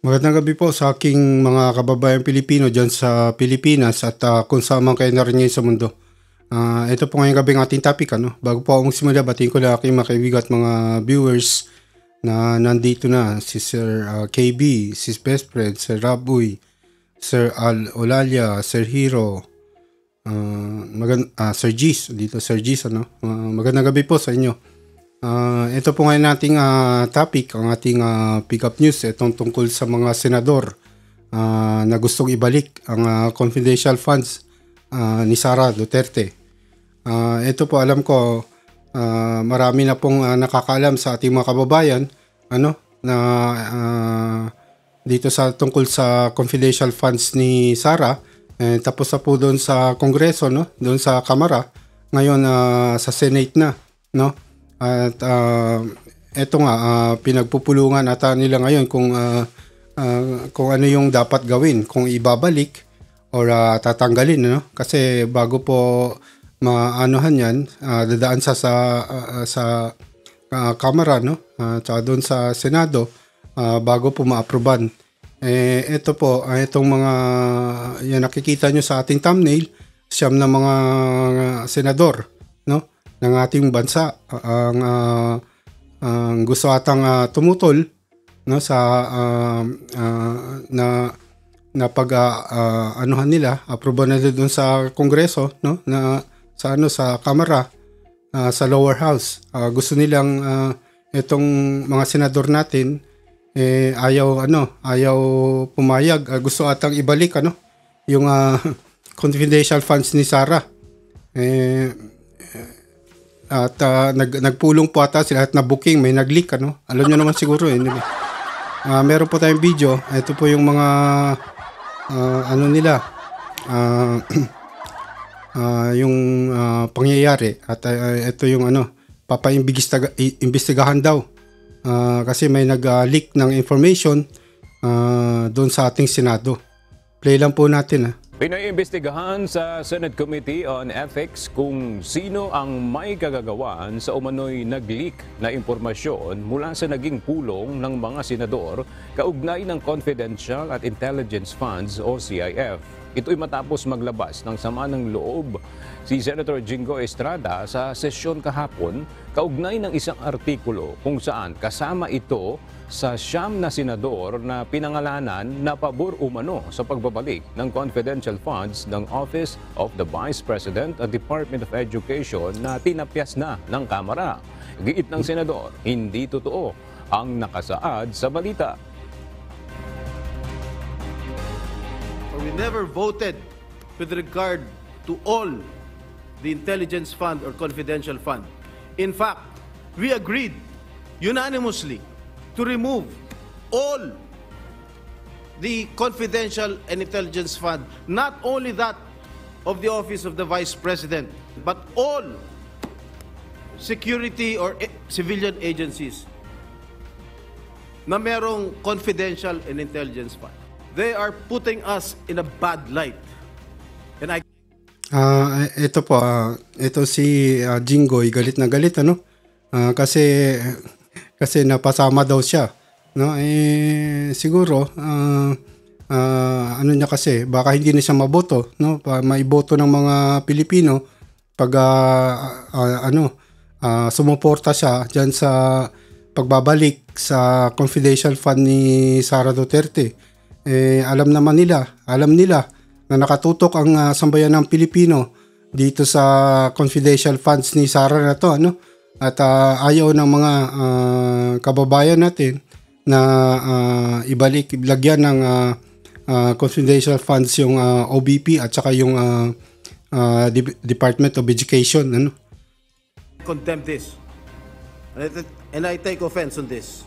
Magandang gabi po sa aking mga kababayang Pilipino diyan sa Pilipinas at kung saan man kayo narinig sa mundo. Ito po ngayong gabing ating topic. Bago po akong simula, batiin ko lang aking mga kaibigan at mga viewers na nandito na. Si Sir KB, si Best Friend, Sir Raboy, Sir Al Olalia, Sir Hero, Sir Gis, dito Sir Gis. Magandang gabi po sa inyo. Ito po ngayon nating topic, ang ating pick-up news. Itong tungkol sa mga senador na gustong ibalik ang confidential funds ni Sara Duterte. Ito po alam ko marami na pong nakakaalam sa ating mga kababayan na dito sa tungkol sa confidential funds ni Sara. Tapos na po doon sa Kongreso, doon sa Kamara. Ngayon sa Senate na, At eto nga, pinagpupulungan ata nila ngayon kung ano yung dapat gawin, kung ibabalik or tatanggalin, Kasi bago po maanuhan yan, dadaan sa Kamara, tsaka doon sa Senado, bago po ma-aproban. Ito po, itong mga yan nakikita nyo sa ating thumbnail, siyam na mga senador, ng ating bansa ang gusto atang tumutol sa na pag anuhan nila, aproba na doon sa Kongreso, na sa Kamara, sa lower house. Gusto nilang itong mga senador natin ayaw pumayag, gusto atang ibalik yung confidential funds ni Sara. At nagpulong po ata sila at na-booking, may nag-leak, Alam nyo naman siguro meron po tayong video. Ito po yung mga nila yung pangyayari at ito yung papaimbestigahan daw kasi may nag-leak ng information doon sa ating Senado. Play lang po natin. Pinaiimbestigahan sa Senate Committee on Ethics kung sino ang may kagagawan sa umano'y nag-leak na impormasyon mula sa naging pulong ng mga senador kaugnay ng Confidential at Intelligence Funds o CIF. Ito'y matapos maglabas ng sama ng loob si Senator Jingo Estrada sa sesyon kahapon kaugnay ng isang artikulo kung saan kasama ito sa siyam na senador na pinangalanan na pabor umano sa pagbabalik ng confidential funds ng Office of the Vice President at Department of Education na tinapyas na ng Kamara. Giit ng senador, hindi totoo ang nakasaad sa balita. We never voted with regard to all the intelligence fund or confidential fund. In fact, we agreed unanimously to remove all the confidential and intelligence fund, not only that of the Office of the Vice President, but all security or civilian agencies na merong confidential and intelligence fund. They are putting us in a bad light. And ito po, ito si Jingoy, galit na galit, kasi napasama daw siya, siguro niya kasi baka hindi na siya maboto, maiboto ng mga Pilipino pag sumuporta siya diyan sa pagbabalik sa confidential fund ni Sara Duterte. Alam nila na nakatutok ang sambayan ng Pilipino dito sa confidential funds ni Sara na to, at ayaw ng mga kababayan natin na lagyan ng confidential funds yung OBP at saka yung Department of Education. Condemn this. And I take offense on this.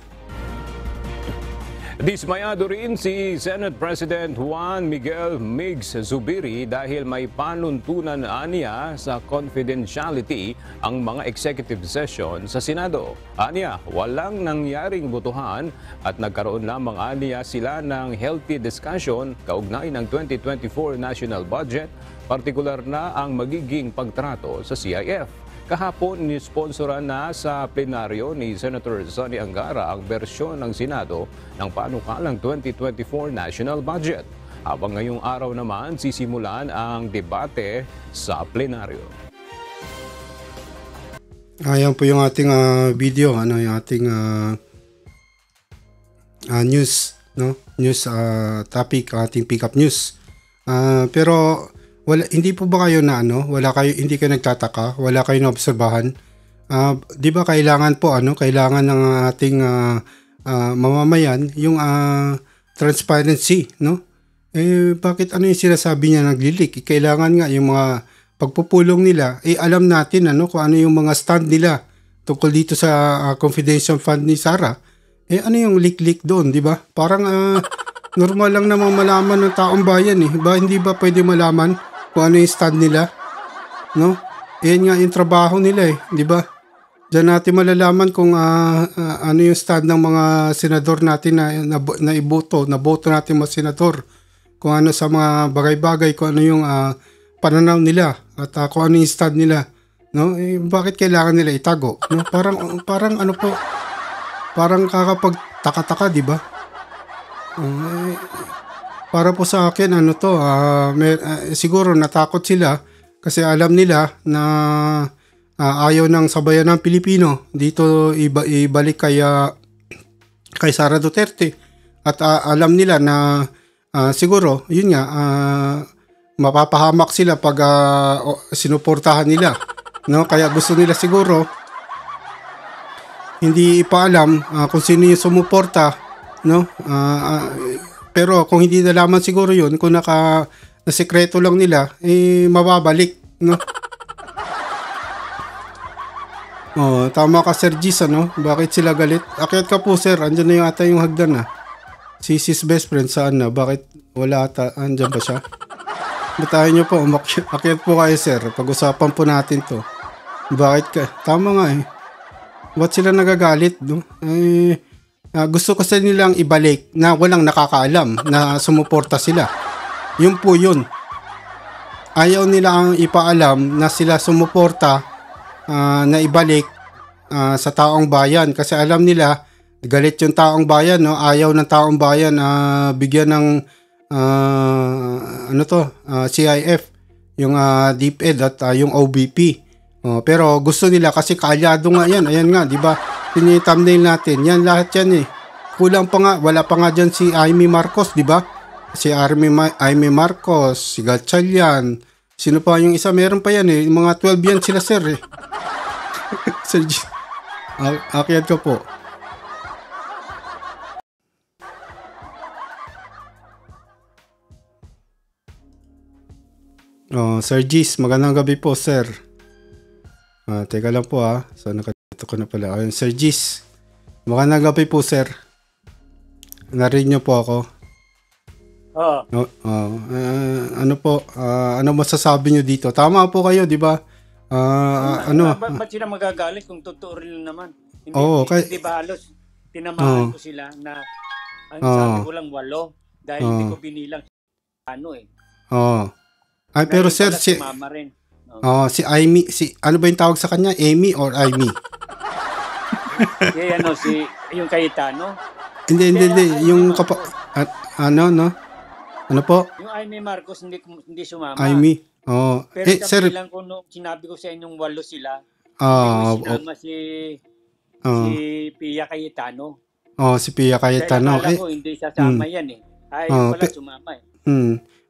Dismayado rin si Senate President Juan Miguel Migs Zubiri dahil may panuntunan aniya sa confidentiality ang mga executive session sa Senado. Aniya, walang nangyaring botohan at nagkaroon lamang aniya sila ng healthy discussion kaugnay ng 2024 national budget, partikular na ang magiging pagtrato sa CIF. Kahapon, nisponsoran na sa plenaryo ni Senator Sonny Angara ang bersyon ng Senado ng panukalang 2024 national budget. Habang ngayong araw naman, sisimulan ang debate sa plenaryo. Ayan po yung ating video, yung ating news, no? News topic, ating pick-up news. Pero hindi po ba kayo hindi kayo nagtataka, wala kayo naobserbahan? 'Di ba kailangan ng ating mamamayan yung transparency, no? Bakit yung sinasabi niya naglilik? Kailangan nga yung mga pagpupulong nila, alam natin kung ano yung mga stand nila tungkol dito sa confidential fund ni Sara. Ano yung leak doon, di ba? Parang normal lang namang malaman ng taong bayan eh. Hindi ba pwede malaman kung ano yung stand nila? No? Yan nga yung trabaho nila eh, di ba? Diyan natin malalaman kung ano yung stand ng mga senador natin na iboto natin mga senador. Kung ano sa mga bagay-bagay, kung ano yung pananaw nila at kung ano yung stand nila, no? Bakit kailangan nila itago, no? Parang kakapagtaka-taka, di ba? Para po sa akin siguro natakot sila kasi alam nila na ayaw ng sabayan ng Pilipino dito ibalik kay Sara Duterte at alam nila na siguro, yun nga, mapapahamak sila pag sinuportahan nila. No? Kaya gusto nila siguro hindi ipaalam kung sino yung sumuporta. No? Pero kung hindi nalaman siguro yun, kung na sekreto lang nila, mababalik. No? Tama ka, Sir Gis, Bakit sila galit? Akyat ka po, sir. Andyan na yung ata yung hagdan, Si sis best friend saan na? Bakit wala ata? Andyan ba siya? Batahin nyo po. Akyat po kayo, sir. Pag-usapan po natin to. Bakit ka? Tama nga eh. Ba't sila nagagalit? No? Gusto kasi nilang ibalik na walang nakakaalam na sumuporta sila. Yun po yun. Ayaw nila ang ipaalam na sila sumuporta na ibalik sa taong bayan. Kasi alam nila galit yung taong bayan, no? Ayaw ng taong bayan bigyan ng CIF, yung DepEd at yung OBP. Pero gusto nila kasi kaalyado nga yan. Ayan nga, di ba? Yung thumbnail natin. Yan lahat yan eh. Kulang pa nga, wala pa nga dyan si Amy Marcos, di ba? Si Amy Marcos, si Gatchalian. Sino pa yung isa? Meron pa yan eh. Mga 12 yan sila, sir eh. Sir G. Akyat ko po. Sir Gis, magandang gabi po, sir. Teka lang po So, nakadito ko na pala. Ayun, Sir Gis. Magandang gabi po, sir. Narinig niyo po ako. Ano masasabi niyo dito? Tama po kayo, di ba? Ba't sila magagalit kung totoo rin naman? Hindi ba halos tinamahan ko sila na ang sabi ko lang 8 dahil hindi ko binilang Ay, pero sir, si Amy, ano ba yung tawag sa kanya? Amy or Amy? Yung Cayetano? Hindi. Yung ano po? Yung Amy Marcos hindi sumama. Amy. Pero sir, lang ko sinabi ko sa inyong 8 sila. Sinama si Pia Cayetano. Si Pia Cayetano. Kaya ko hindi sasama yan eh. Wala sumama eh.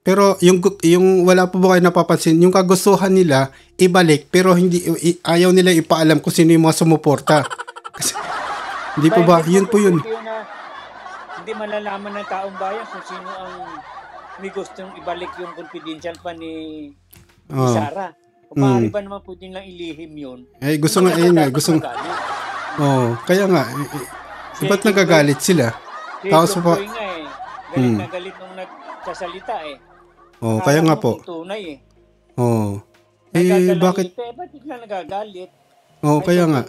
Pero yung wala po ba kayo napapansin, yung kagustuhan nila ibalik pero ayaw nila ipaalam kung sino yung mga sumuporta. Hindi po ba? Yun po yun. Hindi malalaman ng taong bayan kung sino ang may gustong ibalik yung confidential pa ni Sara. Kung maaari ba naman pwede lang ilihim yun? Gusto nga, kaya nga, ba't nagagalit sila? Tapos pa galit na galit nung nagsasalita eh. Kaya nga po. Tunay eh. Bakit? Ba't na nagagalit? Kaya nga.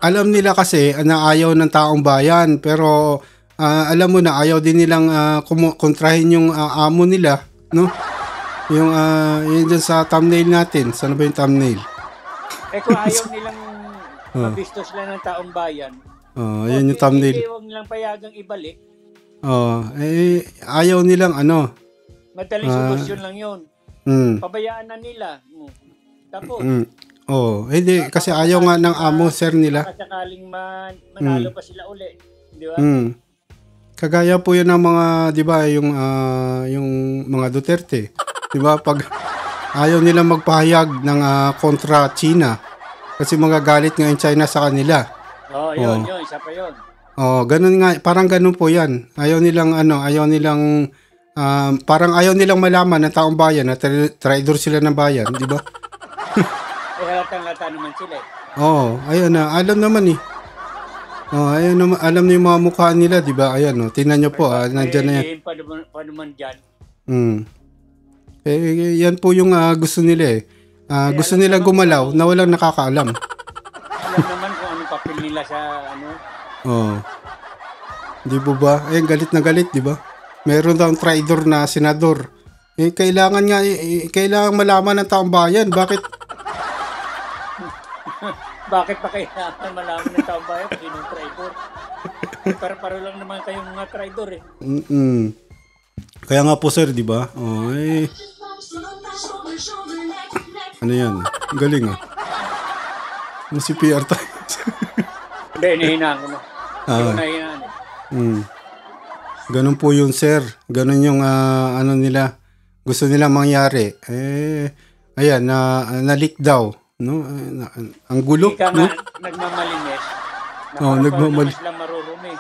Alam nila kasi na ayaw ng taong bayan, pero alam mo na ayaw din nilang kontrahin yung amo nila, no? Yung dyan sa thumbnail natin. Saan ba yung thumbnail? Kung ayaw nilang mabisto sila ng taong bayan, Ayan yung thumbnail. huwag nilang payagang ibalik. Ayaw nilang Madaling solusyon lang yun. Pabayaan na nila. Tapos, hindi. Kasi ayaw nga ng amo, sir, nila. sakaling manalo pa sila uli. Di ba? Kagaya po yun ng mga, di ba, yung mga Duterte. Di ba, pag ayaw nila magpahayag ng kontra China kasi magagalit nga yung China sa kanila. Yun, isa pa yun. Ganun nga, parang ganun po yan. Ayaw nilang, parang ayaw nilang malaman ng taong bayan na traidor sila ng bayan, di ba? Halatang-hata naman sila eh. Ayun na, alam naman eh. Ayun naman, alam niyo yung mga mukha nila, di ba? Ayan, tingnan niyo po, nandiyan na yan. Pa naman dyan. Yan po yung gusto nila eh. Gusto nila gumalaw na walang nakakaalam. Alam naman kung anong papel nila sa Di ba ba? Galit na galit, di ba? Meron daw traidor na senador. Kailangan malaman ng taong bayan. Bakit pa kailangan malaman ng taong bayan kung sinong traidor? Para lang naman kayong mga traidor eh. Kaya nga po sir, di ba? Ano yan? Galing si PR tayo. Hindi, hinihinaan ko na. Hindi ko nahihinaan eh. Ganun po yun sir. Ganun yung nila. Gusto nila mangyari. Ayan, na-leak daw. No? Ang gulo. Ika no? Nagmamalinis. Nagmamalinis. Sila marurumi.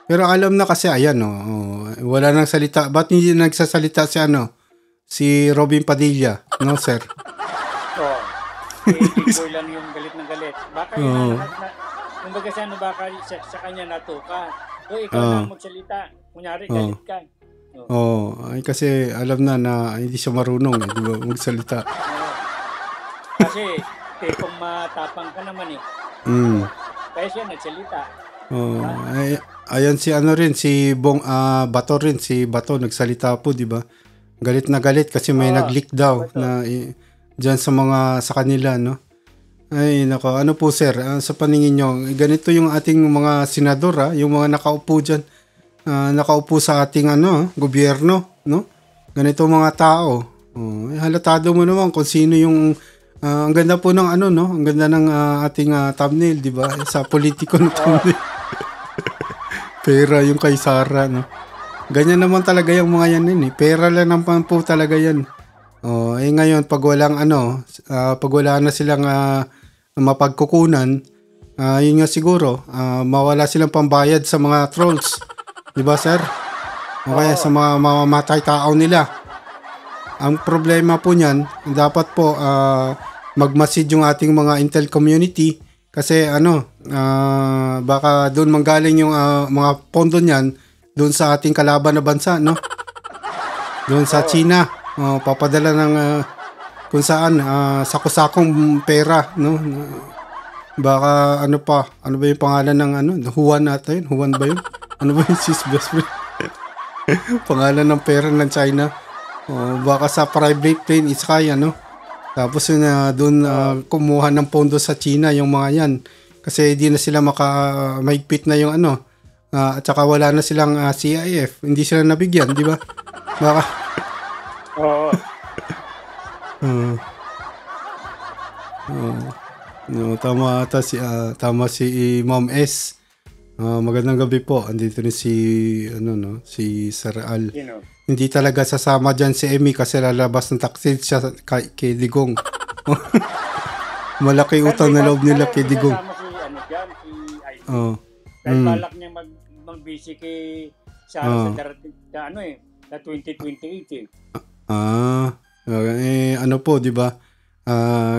Pero alam na kasi, ayan, wala nang salita. Ba't hindi nagsasalita si Robin Padilla? No, sir? Hindi lang yung galit na galit. Baka kumbaga baka sa kanya natuka. Ikaw na magsalita. Kunyari, galit ka. Kasi alam na hindi siya marunong, di ba, magsalita. Kasi, tipong matapang ka naman eh. Kaya siya nagsalita. Ayan si Bato rin, si Bato nagsalita po, di ba? Galit na galit kasi may nag-leak daw na diyan sa kanila, no? Ay, nako. Ano po, sir? Sa paningin nyo, ganito yung ating mga senador, yung mga nakaupo diyan. Nakaupo sa ating gobyerno, no? Ganito mga tao. Halatado mo naman kung sino yung ang ganda po ng no? Ang ganda ng ating thumbnail, di ba? Sa politiko ng thumbnail. Pera yung kay Sara, no? Ganyan naman talaga yung mga yan eh. Pera lang naman po talaga yan. Ngayon pag wala na silang mapagkukunan, yun nga siguro, mawala silang pambayad sa mga trolls. Di ba, sir? O kaya sa mga mamamatay tao nila. Ang problema po niyan, dapat po magmasid yung ating mga intel community kasi baka doon manggaling yung mga pondo niyan doon sa ating kalaban na bansa, no? Doon sa China, papadala ng kung saan sako-sakong pera, no? Baka ano ba yung pangalan ng Juan ata yun? Juan ba yun? Ano ba yung sis best friend? Pangalan ng pera ng China. Baka sa private plane is kaya, no? Tapos yun doon kumuha ng pondo sa China yung mga yan. Kasi di na sila maigpit na yung at saka wala na silang CIF. Hindi sila nabigyan, di ba? Baka tama si Ma'am S. Magandang gabi po. Andito rin si Sir Al. Hindi talaga sasama diyan si Emmy kasi lalabas ng taksil siya kay Digong. Malaki utang na loob nila kay Digong. Dahil balak niya mag-busy kay Sara sa darating na 2028 ano po, di ba?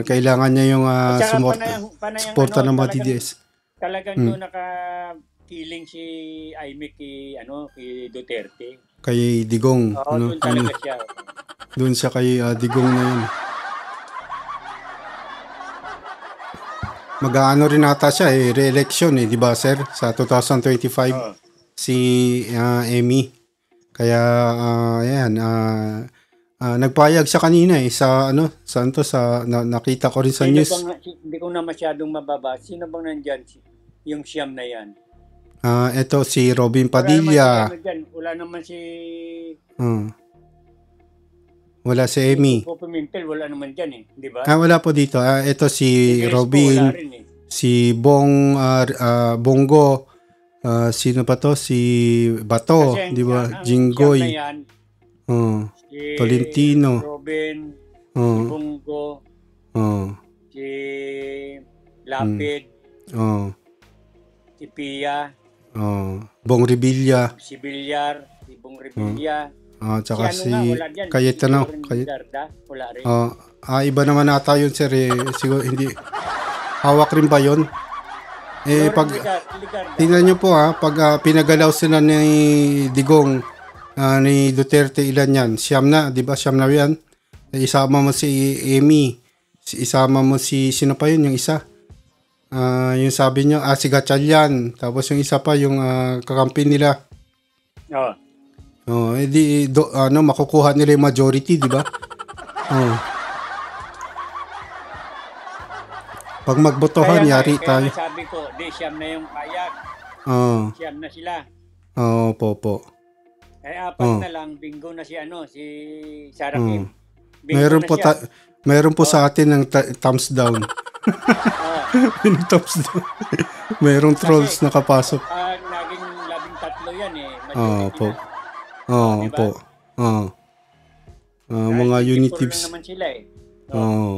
Kailangan niya yung suporta ng mga DDS. Talagang doon naka-feeling si Aimee kay Duterte. Kay Digong. Doon talaga siya. Doon siya kay Digong na yun. Mag-aano rin ata siya re-election di ba, sir? Sa 2025 si Emmy. Kaya ayan, nagpayag siya kanina sa saan to, nakita ko rin sa news. Hindi ko na masyadong mababa. Sino bang nandyan? Yung siyam na yan. Ito si Robin Padilla. Wala naman si wala si Amy. Popo Pimentel, wala naman dyan di ba? Wala po dito. Ito si Crespo, Robin, wala rin si Bongo, sino pa to? Si Bato, Kasi di ba? ang Jinggoy. siyam na yan, si Tolentino. Robin, si Oh. Bungo, Oh. si Lapid, Oh. si Pia, Bong Revilla. si Villar, si Bong Revilla. Tsaka si si wala dyan. Cayetano. Si Loren Ligarda, wala rin. Iba naman ata yun, sir. Siguro hindi. Hawak rin ba yun? Pag Ligarda. tingnan nyo po pag pinagalaw sila ni Digong, ni Duterte, ilan yan? Siyam na, di ba? Siyam na yan. Isama mo si Amy. Isama mo sino pa yun? Yung isa. Yung sabi nyo, si Gatchalian. Tapos yung isa pa, yung kakampi nila. Makukuha nila yung majority, di ba? Pag magbotohan, yari tayo. Kaya sabi ko, siyam na yung payag. Siyam na sila. Po. Apat na lang, bingo na si Sarah Kim. Meron po sa atin ng thumbs down. Thumbs down. Merong trolls nakapasok. Naging 13 yan po. Diba? Mga unitives. Lang naman sila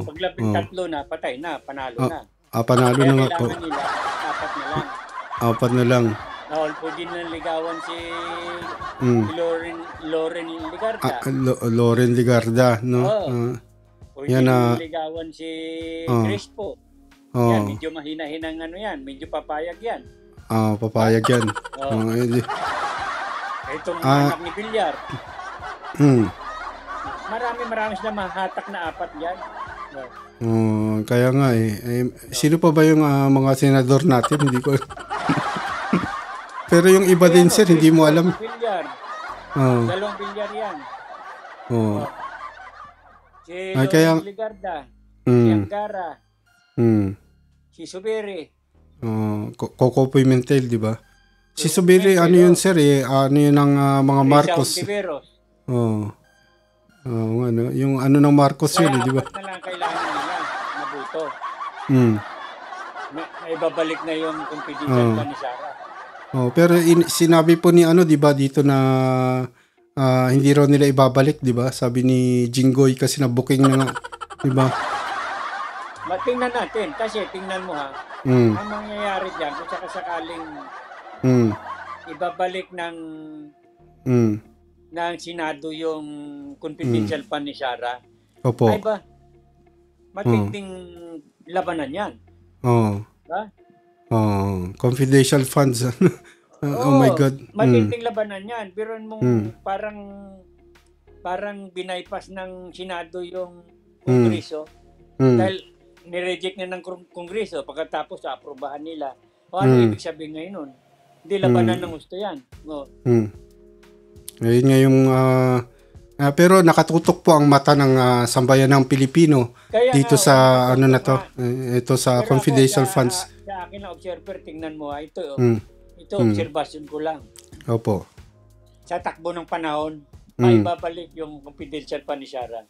Pag 13 na, patay na, panalo na. Panalo na nga po. Kailangan nila, Apat na lang. Pwede na ligawan si Loren Ligarda. Loren Ligarda, no? Pwede na ligawan si Crespo. Yan, medyo mahina-hinang medyo papayag yan. Papayag yan. Itong anak ni Villar. Marami sila mahatak na apat yan. Kaya nga sino pa ba yung mga senador natin? Hindi ko. Pero yung iba din, sir, hindi mo alam. Villar. Dalawang Villar yan. Si Loren Ligarda. Si Angara. Si Subiri. Coco Pimentel, di ba? Si Subiri, ano yun, sir? Ano yun ang mga Marcos? Yung ng Marcos yun, di ba? Kaya apat na lang kailangan nila mabuto. May babalik na yung confidential pa ni Sarah. Pero sinabi po ni di ba dito na hindi raw nila ibabalik, di ba? Sabi ni Jinggoy kasi na booking na nga, di ba? Tingnan natin kasi tingnan mo ang mangyayari diyan kung sakaling ibabalik ng Senado yung confidential fund ni Sarah. Opo. Ay ba? Matinding labanan yan. Ba? Confidential funds. Oh my God. Matinding labanan yan. Pero parang binaypas ng Senado yung Kongreso. Dahil nireject na ng Kongreso pagkatapos aprobahan nila. Ano ibig sabihin ngayon nun? Hindi labanan ng gusto yan. Ngayon nga yung pero nakatutok po ang mata ng sambayan ng Pilipino dito sa ito sa confidential funds. Sa akin na observer, tingnan mo ito. Ito observation ko lang. Opo. Sa takbo ng panahon, may babalik yung confidential fund ni Sarah.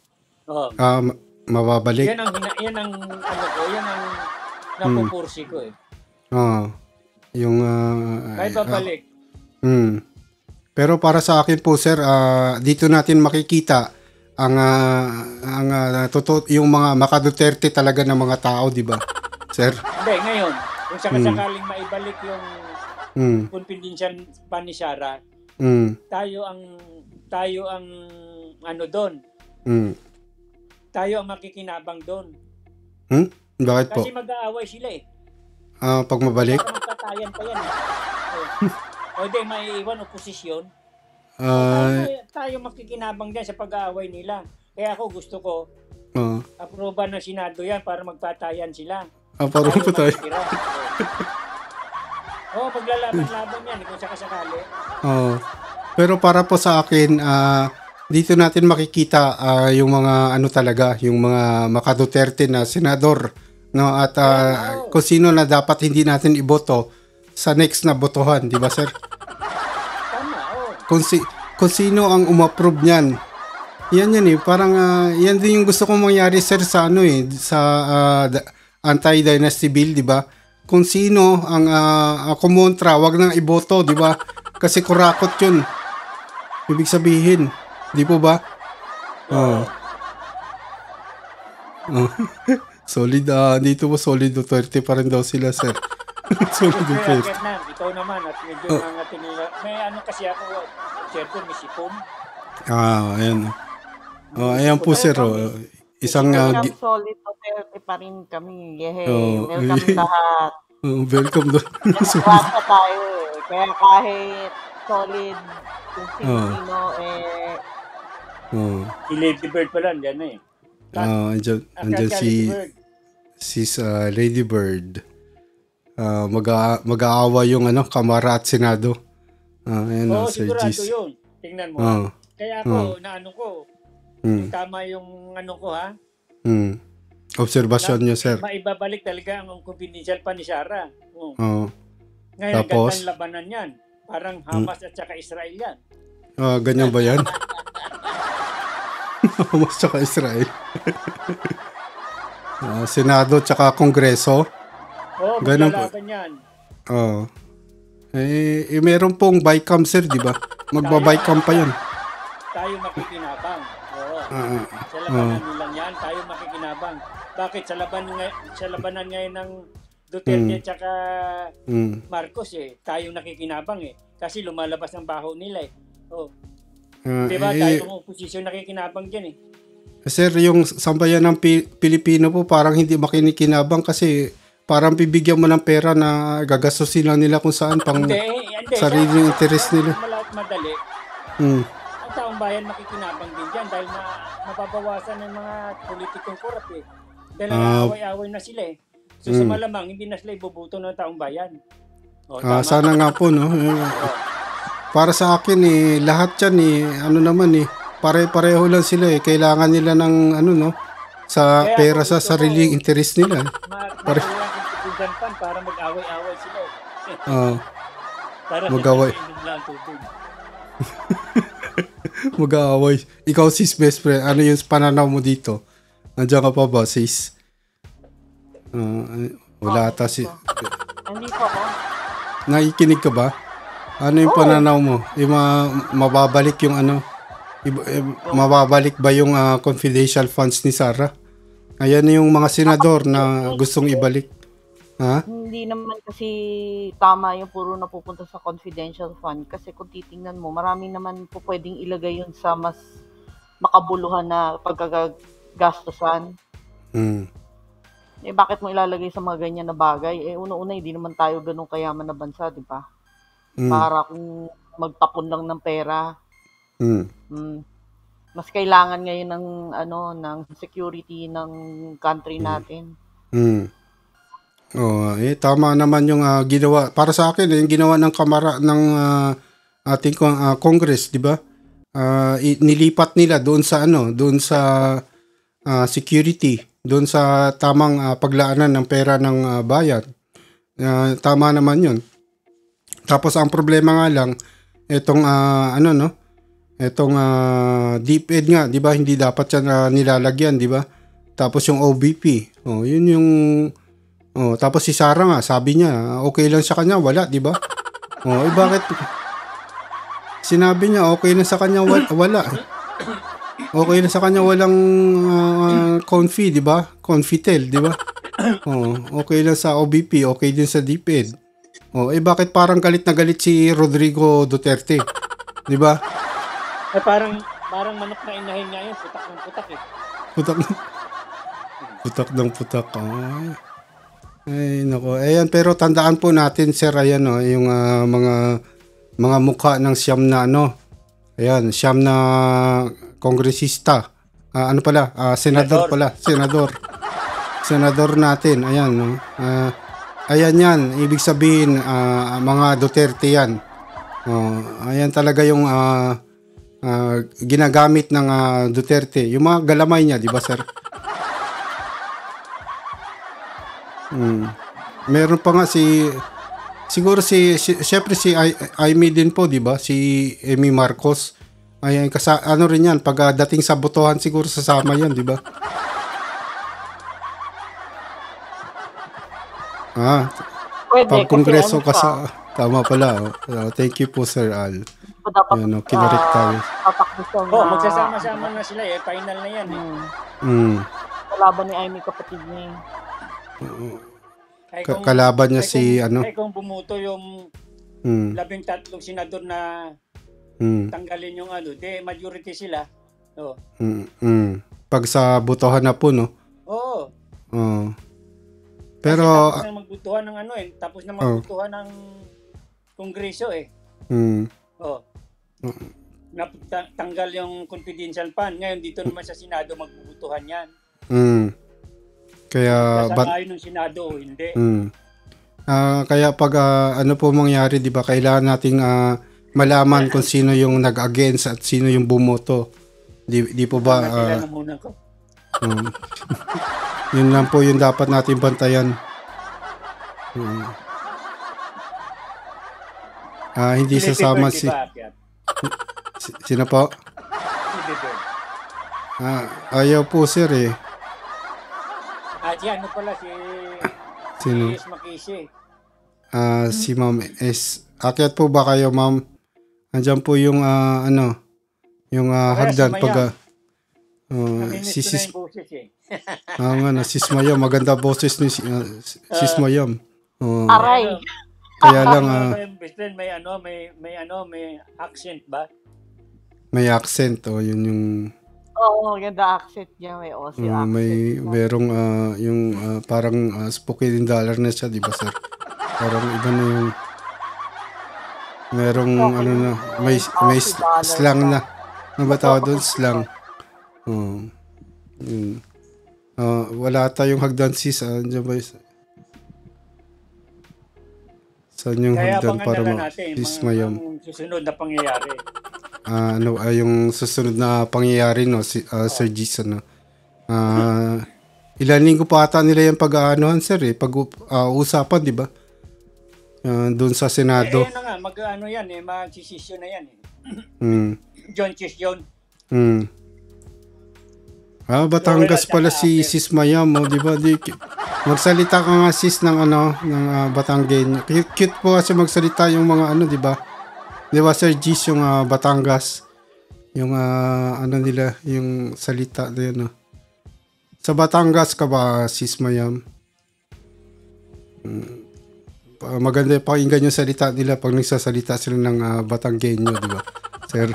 Mababalik. Yan ang napupursi ko Yung may babalik. Pero para sa akin po, sir, dito natin makikita ang yung mga maka-Duterte talaga ng mga tao, di ba, sir? Hindi, ngayon, kung sakaling maibalik yung confidential fund ni Sarah, tayo ang doon. Tayo ang makikinabang doon. Bakit po? Kasi mag-aaway sila Pag mabalik? Magkatayan pa yan. O di, maiiwan oposisyon. Tayo makikinabang dyan sa pag-aaway nila. Kaya ako gusto ko, aproba ng Senado yan para magpatayan sila. Parang po tayo. Maglalaban-laban yan kung sakasakali. Pero para po sa akin, dito natin makikita yung mga ano talaga, yung mga maka-Duterte na senador, no? At kung sino na dapat hindi natin iboto sa next na botohan, di ba, sir? Tama, oh. Kung sino ang umapprove niyan. Yan parang yan din yung gusto kong mangyari, sir, sa ano sa anti-dynasty bill, di ba? Kung sino ang kumontra, wag nang iboto, di ba? Kasi kurakot 'yun. Ibig sabihin, di po ba? Oh. Solid, dito po solid Duterte pa rin daw sila, sir. Solid Duterte. Ikaw naman at medyo nangatin nila. May ano kasi ako, siyempre may sipon. Ayan. Ayan po, sir. Isang solid Duterte pa rin kami. Welcome lahat. Welcome doon. Nagwasa tayo Kaya kahit solid kung sino Si Lady Bird pa lang, yan andyan si Lady Bird. Mag-aawa yung Kamara at Senado. Sigurado yun. Tingnan mo. Kaya ako, tama yung ko, ha? Obserbasyon niyo, sir. Maibabalik talaga ang confidential pa ni Sarah. Ngayon, Tapos, gandang labanan yan. Parang Hamas at saka Israel yan. Ganyan ba yan? Hamas at saka Israel. Senado at saka Kongreso. Ganun po. Yan. Meron pong bycam, sir, di ba? Magba-bycam pa yan. Tayo makikinabang. Sa labanan nilang yan, tayo makikinabang. Bakit? Sa labanan ngayon ng Duterte at saka Marcos, tayo nakikinabang Kasi lumalabas ang baho nila diba? Tayo ng oposisyon nakikinabang dyan Sir, yung sambayan ng Pilipino po parang hindi makinikinabang kasi parang bibigyan mo ng pera na gagastusin lang nila kung saan pang sariling interest nila. Madali. Ang taong bayan makikinabang din dyan dahil mababawasan ng mga politikong korap Dahil away-away na sila So sa malamang, hindi na sila iboboto ng taong bayan. Sana nga po, no? Para sa akin, lahat yan, pare-pareho lang sila, Kailangan nila ng, sa kaya pera sa sariling interest nila. Para mag-away-away sila. Para mag-away. Mag-away. Ikaw, sis, best friend, ano yung pananaw mo dito? Nandiyan ka pa ba, sis? Wala ata si... Hindi po ako. Nakikinig ka ba? Ano yung pananaw mo? Mababalik yung mababalik ba yung confidential funds ni Sarah? Ayan yung mga senador na gustong ibalik. Hindi naman kasi tama yung puro napupunta sa confidential fund. Kasi kung titingnan mo, marami naman po pwedeng ilagay yun sa mas makabuluhan na pagkagastusan. Bakit mo ilalagay sa mga ganyan na bagay? Una-una, hindi naman tayo ganun kayaman na bansa, di ba? Para kung magtapon lang ng pera. Mas kailangan ngayon ng security ng country natin. Tama naman yung ginawa. Para sa akin, yung ginawa ng Kamara ng ating Congress, di ba? Nilipat nila doon sa security. Doon sa tamang paglaanan ng pera ng bayan. Tama naman yun. Tapos ang problema nga lang, itong itong DepEd nga, di ba? Hindi dapat yan nilalagyan, di ba? Tapos yung OBP. Yun yung... tapos si Sarah nga, sabi niya, okay lang sa kanya, wala, di ba? Bakit? Sinabi niya, okay na sa kanya, wala. Okay na sa kanya walang confi, di ba? Confitel, di ba? Okay lang sa OBP, okay din sa DepEd. Bakit parang galit na galit si Rodrigo Duterte? Di ba? Parang manok na inahin nga yun, putak ng putak Putak ng putak. Ay, nako. Ayan, pero tandaan po natin, sir, ayan, yung mga mukha ng siyam na ayan, siyam na kongresista. Senador pala. Senador natin. Ayan, ayan yan. Ibig sabihin, mga Duterte yan. Ayan talaga yung ginagamit ng Duterte. Yung mga galamay niya, di ba, sir? Meron pa nga siguro syempre si Amy din po, di ba? Si Amy Marcos. Ayan, ano rin yan, pag dating sa botohan siguro sasama yan, di ba? Pwede, Pag kongreso kasi tama pala. Thank you po, Sir Al. dapat Yan, kinorik tayo. tatakbo siya na magsasama-sama na sila final na yan kalaban ni Amy, kapatid niya. Kalaban niya si kung bumuto yung 13 senador na tanggalin yung majority sila. Pag sa botohan na po, no? Oo. Pero tapos na magbutuhan ng tapos na magbutuhan ng kongreso tanggal yung confidential fund. Ngayon dito naman sa Senado magbubutuhan yan. Kaya ng Senado, hindi. Kaya pag ano po mangyari, di ba, kailangan nating malaman kung sino yung nag-against at sino yung bumoto. Di po ba? Yun lang po yung dapat natin bantayan. Hindi sasama sino po? Ayaw po, sir, eh. Si ano pala, Sino? si Makisi. Si Ma'am S. Akyat po ba kayo, ma'am? Andyan po yung yung hagdan pag si Sis Sis Mayam, maganda boses ni Sis Mayam. Aray. Kaya lang may accent ba? May accent, yun yung Oo, ganda accent niya, may Aussie accent. merong yung parang spoken in dollar na siya, di ba, sir? Parang iba na yung merong may slang na. Ano ba tawag doon? Slang. Wala tayong hagdan, sis. Andiyan ba? Saan yung hagdan para sis Mayam? Susunod na pangyayari. Yung susunod na pangyayari, no, Sir Jason, no. Ilan linggo pa ata nila yung pag-aanohan, sir, pag-uusapan, di ba? Doon sa Senado. Ayun na nga, mag-sisisyon na yan, John Chisyon. Batangas pala si Sis Mayam, di ba? Magsalita ka nga, sis, ng ng Batanggen. Cute po kasi magsalita yung mga di ba? Di ba, Sir Gis, yung Batangas, yung nila, yung salita na yun, Sa Batangas ka ba, Sis Mayam? Maganda yung pakinggan yung salita nila pag nagsasalita sila ng Batanggenyo, di ba, sir?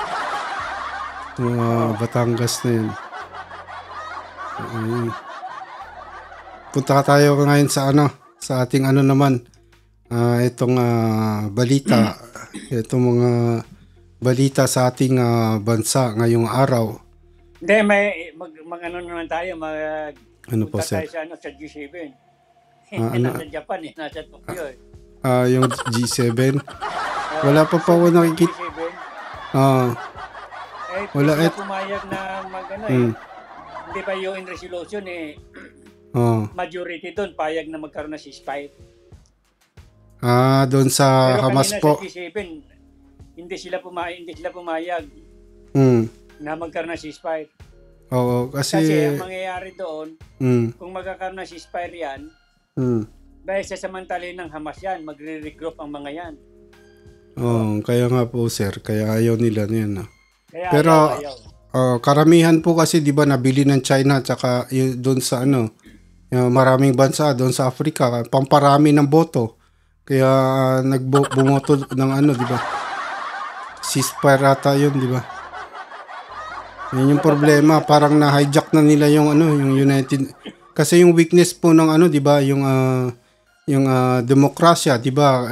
Batangas na yun. Punta tayo ngayon sa sa ating naman, itong balita. Itong mga balita sa ating bansa ngayong araw. Hindi, naman tayo, po, sir? Tayo sa G7. Nasa Japan, nasa Tokyo. Yung G7? Wala pa ako nakikita. Wala pumayag na hindi pa yung resolution majority doon payag na magkaroon na ceasefire. Doon sa Hamas po. Sa G7, hindi sila pumayag na magkaroon ng ceasefire. Oo, kasi ang mangyayari doon, kung magkakaroon ng ceasefire yan, dahil sasamantalin ng Hamas yan, magre-regroup ang mga yan. Kaya nga po, sir. Kaya ayaw nila yan. Pero karamihan po kasi, di ba, nabili ng China tsaka doon sa maraming bansa doon sa Africa, pamparami ng boto. Kaya bumoto ng di ba? Ceasefire ata yun, di ba? Yan yung problema, parang na-hijack na nila yung yung United, kasi yung weakness po ng di ba, yung demokrasya, di ba?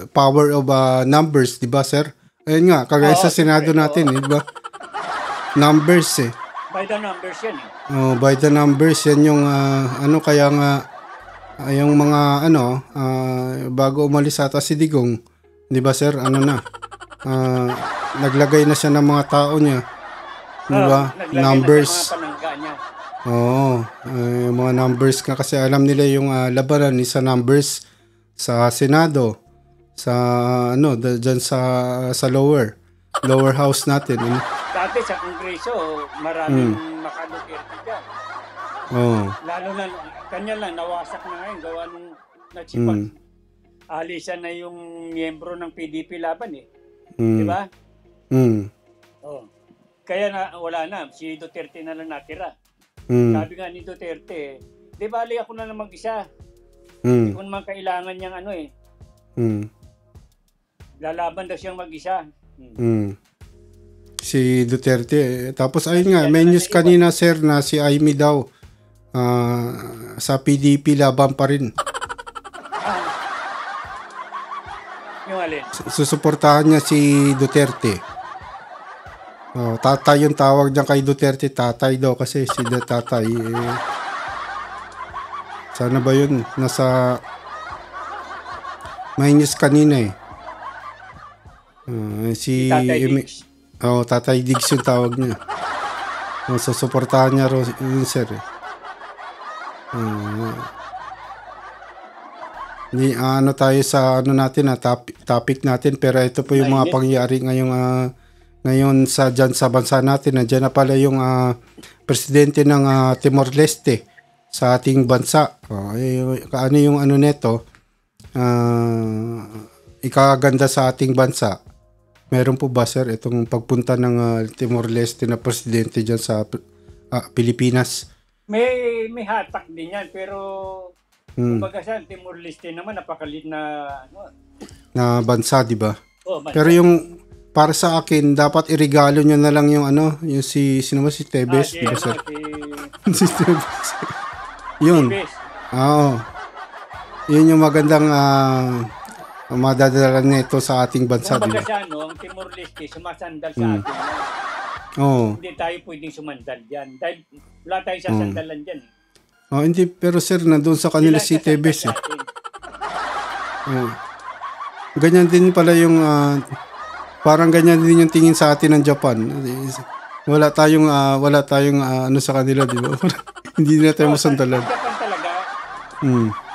Power of numbers, di ba, sir? Ayun nga, kagaya sa Senado natin, di ba? Numbers By the numbers yan by the numbers yan yung kaya nga yung mga bago umalis ata si Digong, di ba, sir? naglagay na siya ng mga tao niya. Diba? Naglagay Numbers. na sa mga panangga niya. Oo. Yung mga numbers nga kasi alam nila yung labanan ni sa numbers sa Senado. Sa dyan sa lower house natin. Dati sa Kongreso, maraming makadukerte dyan. Lalo na, kanya lang, nawasak na ngayon, gawa nung nagsipag. Alisan na yung miyembro ng PDP laban eh. Di ba? Kaya wala na, si Duterte na lang natira. Sabi nga ni Duterte, di bali ako na lang mag-isa. Hindi ko naman kailangan niyang lalaban daw siyang mag-isa. Si Duterte. Tapos ayun nga, may news kanina sir na si Amy daw sa PDP laban pa rin. Yung alin? Susuportahan niya si Duterte. Tatay yung tawag niya kay Duterte. Tatay daw kasi si tatay. Sana ba yun? Nasa may news kanina eh. Si Tatay Diggs. Tatay Diggs yung tawag niya. Susuportahan niya yun sir eh. Tayo sa natin topic natin, pero ito po yung mga pangyayari ngayon sa bansa natin. Nandiyan na pala yung presidente ng Timor-Leste sa ating bansa. Ano yung neto? Ikaganda sa ating bansa. Meron po ba sir itong pagpunta ng Timor-Leste na presidente diyan sa Pilipinas? May hatak din yan, pero kumbaga sa Timor-Leste naman napakalit na bansa, di ba? Bansa. Pero yung para sa akin dapat iregalo niyo na lang yung yung si Tebes, di ba sir? Si Tebes. Yun. Yun yung magandang madadala nito sa ating bansa, di ba? Kumbaga ang Timor-Leste sumasandal sa atin. Hindi tayo pwedeng sumandal dyan. Dahil wala tayong sasandalan dyan. Hindi. Pero sir, nandun sa kanila si Tebes eh. Ganyan din pala yung parang ganyan din yung tingin sa atin ng Japan. Wala tayong sa kanila, di ba? Hindi na tayo masandalan. Japan talaga.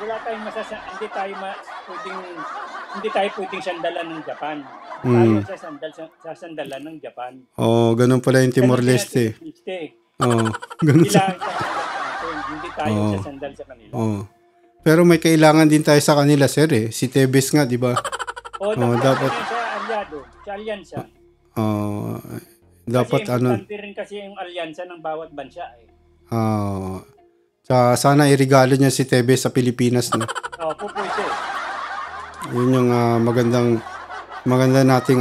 Wala tayong hindi tayo pwedeng sandalan ng Japan. Tayo sasandalan ng Japan. Ganun pala yung Timor-Leste. Ganun sa hindi tayo sasandal sa kanila. Pero may kailangan din tayo sa kanila, sir eh. Si Tebes nga, di ba? Dapat sa aliado, sa alyansa. Dapat kasi importante rin kasi yung alyansa ng bawat bansa eh. Sana iregalo niya si Tebes sa Pilipinas, no? Pwede. Yun yung maganda nating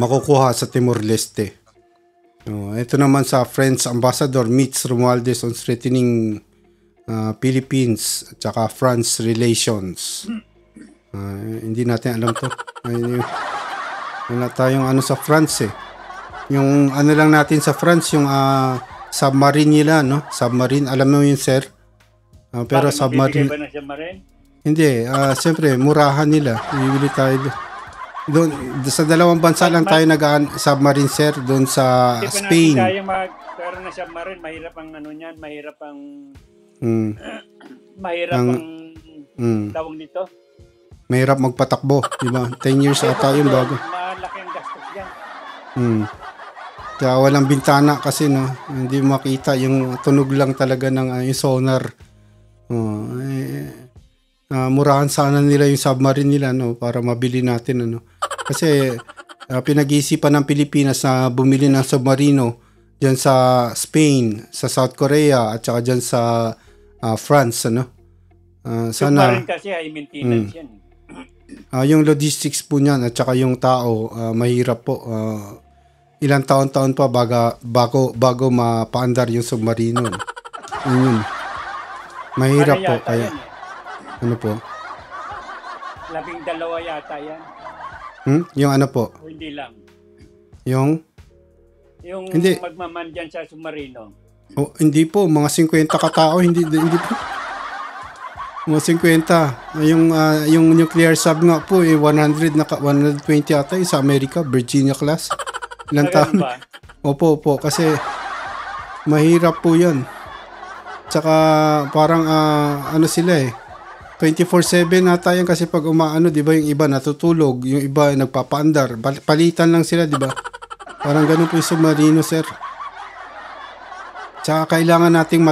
makukuha sa Timor-Leste. Ito naman sa French Ambassador meets Romualdez on strengthening Philippines at saka France relations. Hindi natin alam to. Wala tayong sa France eh. Yung lang natin sa France, yung submarine nila, no? Submarine, alam mo yun sir? Pero submarine. Ba ng submarine? Hindi, siyempre murahan nila. Bibili tayo doon sa dalawang bansa lang tayo nag-submarine sir doon sa Spain. Hindi pa natin kaya pero na submarine, mahirap ang niyan, mahirap ang tawag nito. Mahirap magpatakbo, di ba? 10 years ata yung bago. Malaki ang gastos diyan. Kaya walang bintana kasi no, hindi makita yung tunog lang talaga ng yung sonar. Murahan sana nila yung submarine nila no para mabili natin kasi pinag-iisipan ng Pilipinas na bumili ng submarino diyan sa Spain, sa South Korea at saka diyan sa France sana submarine kasi ay maintenance yan. Yung logistics po niyan at saka yung tao mahirap po. Ilang taon-taon pa bago mapaandar yung submarino. Yun. Mahirap po kaya. Ano po? 12 yata yan. Yung po? O hindi lang. Yung hindi. Magmaman dyan sa submarino. Hindi po, mga 50 katao, hindi po. Mga 50. Yung nuclear sub nga po, 120 ata sa Amerika, Virginia class. Ilang taon? Opo, kasi mahirap po yan. Tsaka parang ano sila 24/7 ata yan kasi pag umaano, di ba, yung iba natutulog, yung iba nagpapaandar, palitan lang sila, di ba? Parang ganun po yung submarino, sir. Tsaka kailangan nating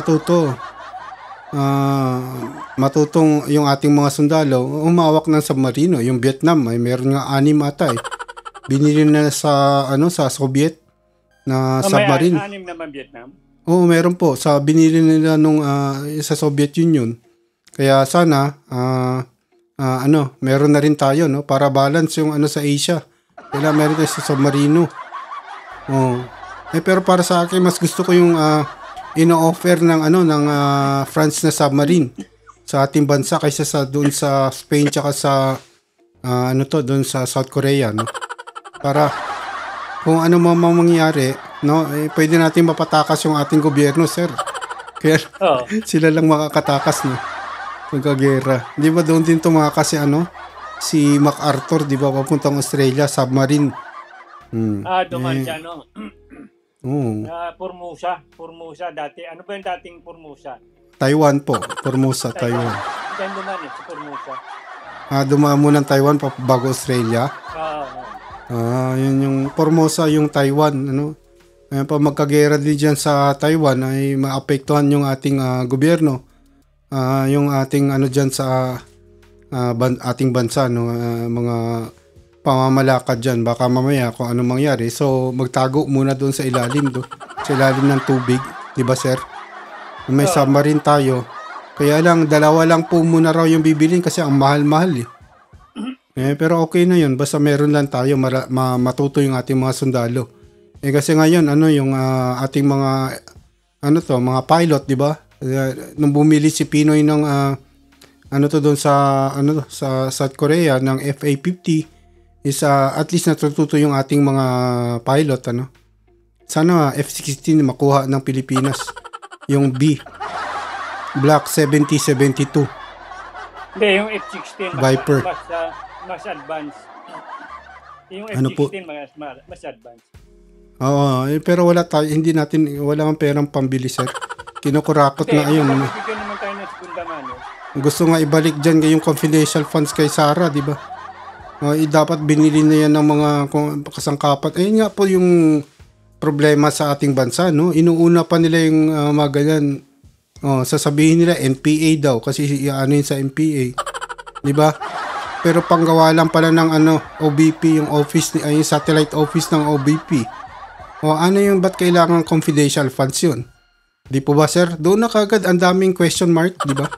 matutong yung ating mga sundalo umawak ng submarino. Yung Vietnam ay meron nga 6 ata binili na sa Soviet na submarine. May 6 naman Vietnam. Oo, meron po sa binili nila nung sa Soviet Union. Kaya sana meron na rin tayo, no, para balance yung sa Asia. Kailangan meron tayo sa submarino. Pero para sa akin mas gusto ko yung ino-offer ng France na submarine sa ating bansa kaysa sa doon sa Spain tsaka sa doon sa South Korea, no? Para kung ano mangyari, no, pwede natin mapatakas yung ating gobyerno, sir. Kaya sila lang makakatakas, no, pagkagera. Di ba doon din tumakas si MacArthur, di ba, papuntang Australia, submarine. Duman siya, no? Formosa dati. Ano ba yung dating Formosa? Taiwan po. Formosa, Taiwan. Diyan duman sa Formosa. Dumaan mo ng Taiwan bago Australia? Yun yung Formosa, yung Taiwan, Ayan, pag magkagera din dyan sa Taiwan ay maapektuhan yung ating gobyerno. Yung ating dyan sa ating bansa, no? Mga pamamalakad dyan, baka mamaya kung anong mangyari. So magtago muna doon sa ilalim ng tubig, di ba, sir? May submarine tayo, kaya lang dalawa lang po muna raw yung bibilin kasi ang mahal-mahal pero okay na yun, basta meron lang tayo matuto yung ating mga sundalo. Kasi ngayon yung ating mga mga pilot, di ba, nung bumili si Pinoy ng doon sa South Korea ng FA-50 is at least natututo yung ating mga pilot, sana F-16 makuha ng Pilipinas, yung B Block 70-72. Hindi, yung F-16 Viper mas advanced. Yung F-16 mas advanced. Pero hindi natin wala kang perang pambili, sir. Kinukurakot na ayun. Bigyan naman tayo ng segunda mano. Gusto nga ibalik dyan yung confidential funds kay Sara, di ba? Dapat binili na yan ng mga kasangkapan. Ayun nga po yung problema sa ating bansa, no? Inuuna pa nila yung mga ganyan. Sasabihin nila NPA daw kasi yun sa NPA. Di ba? Pero panggawa lang pala ng OBP, yung office, yung satellite office ng OBP. Yung ba't kailangan confidential funds yun? Di po ba, sir? Doon na kagad ang daming question mark, di ba?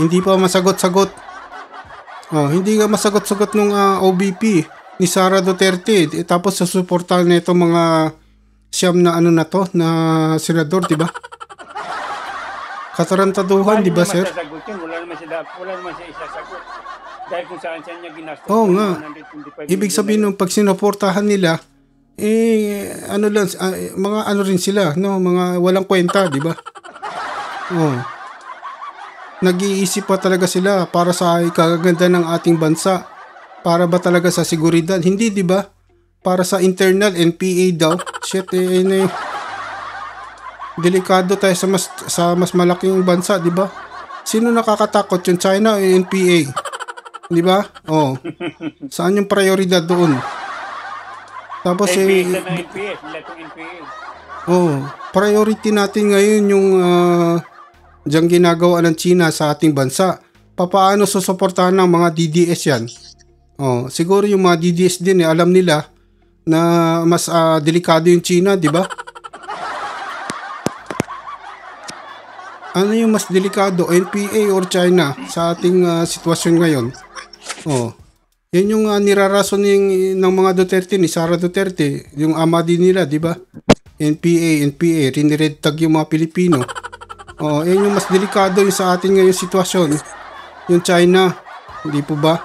Hindi pa masagot-sagot. Hindi nga masagot-sagot nung OBP ni Sara Duterte. Tapos susuportahan na itong mga siyam na na senador, di ba? Katarantaduhan, di ba, sir? Wala naman siya isasagot. Dahil kung saan niya ginastos. Nga. Ibig sabihin nung pag sinuportahan nila, mga rin sila, no? Mga walang kwenta, di ba? Nag-iisip pa talaga sila para sa ikaganda ng ating bansa. Para ba talaga sa seguridad? Hindi, di ba? Para sa internal, NPA daw. Shit, delikado tayo sa mas malaking bansa, di ba? Sino nakakatakot, yung China o yung NPA? Di ba? Saan yung prioridad doon? Tapos priority natin ngayon yung diyang ginagawa ng China sa ating bansa. Paano susuportahan ng mga DDS yan? Siguro yung mga DDS din alam nila na mas delikado yung China, di ba? Ano yung mas delikado, NPA or China sa ating sitwasyon ngayon? Yan yung nirarason ng mga Duterte, ni Sara Duterte, yung ama din nila, di ba? NPA, rinired tag yung mga Pilipino. Yan yung mas delikado yung sa atin ngayong sitwasyon. Yung China, hindi po ba?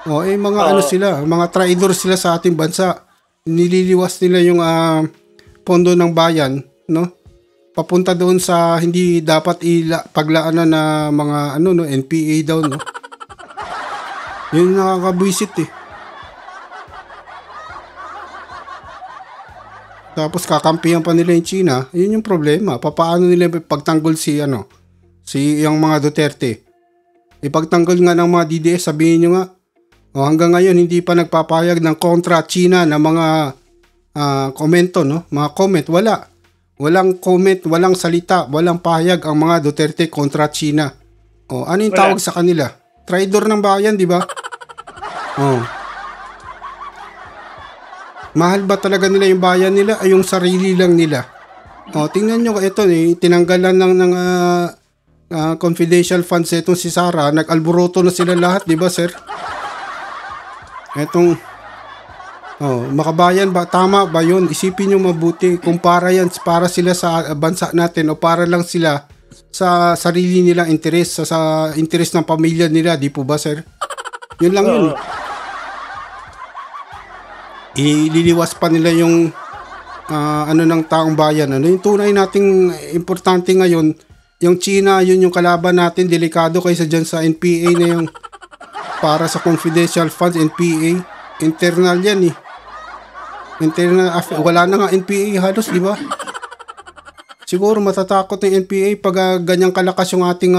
Mga sila, mga traidor sila sa ating bansa. Nililiwas nila yung pondo ng bayan, no? papunta doon sa hindi dapat paglaanan na mga NPA daw, no? Yun nakakabwisit eh. Tapos kakampihan pa nila yung China, yun yung problema. Paano nila pagtanggol yung mga Duterte? Ipagtanggol nga ng mga DDS, sabihin nyo nga, hanggang ngayon hindi pa nagpapayag ng kontra China na mga komento, no? Mga comment, wala. Walang comment, walang salita, walang pahayag ang mga Duterte kontra China. Ano yung tawag sa kanila? Traidor ng bayan, di ba? Mahal ba talaga nila yung bayan nila ay yung sarili lang nila? Tingnan nyo ito, tinanggalan lang ng confidential funds itong si Sara, nag-alboroto na sila lahat, di ba sir? Etong makabayan ba? Tama ba yun? Isipin nyo mabuti kung para sila sa bansa natin o para lang sila sa sarili nilang interes, sa interes ng pamilya nila, di po ba sir? Yun lang yun. Ililiwas pa nila yung ng taong bayan. Yung tunay nating importante ngayon, yung China, yun yung kalaban natin, delikado kaysa dyan sa NPA na yung para sa confidential funds, NPA. Internal yan eh. Wala na nga NPA halos, di ba? Siguro matatakot ng NPA pag ganyang kalakas yung ating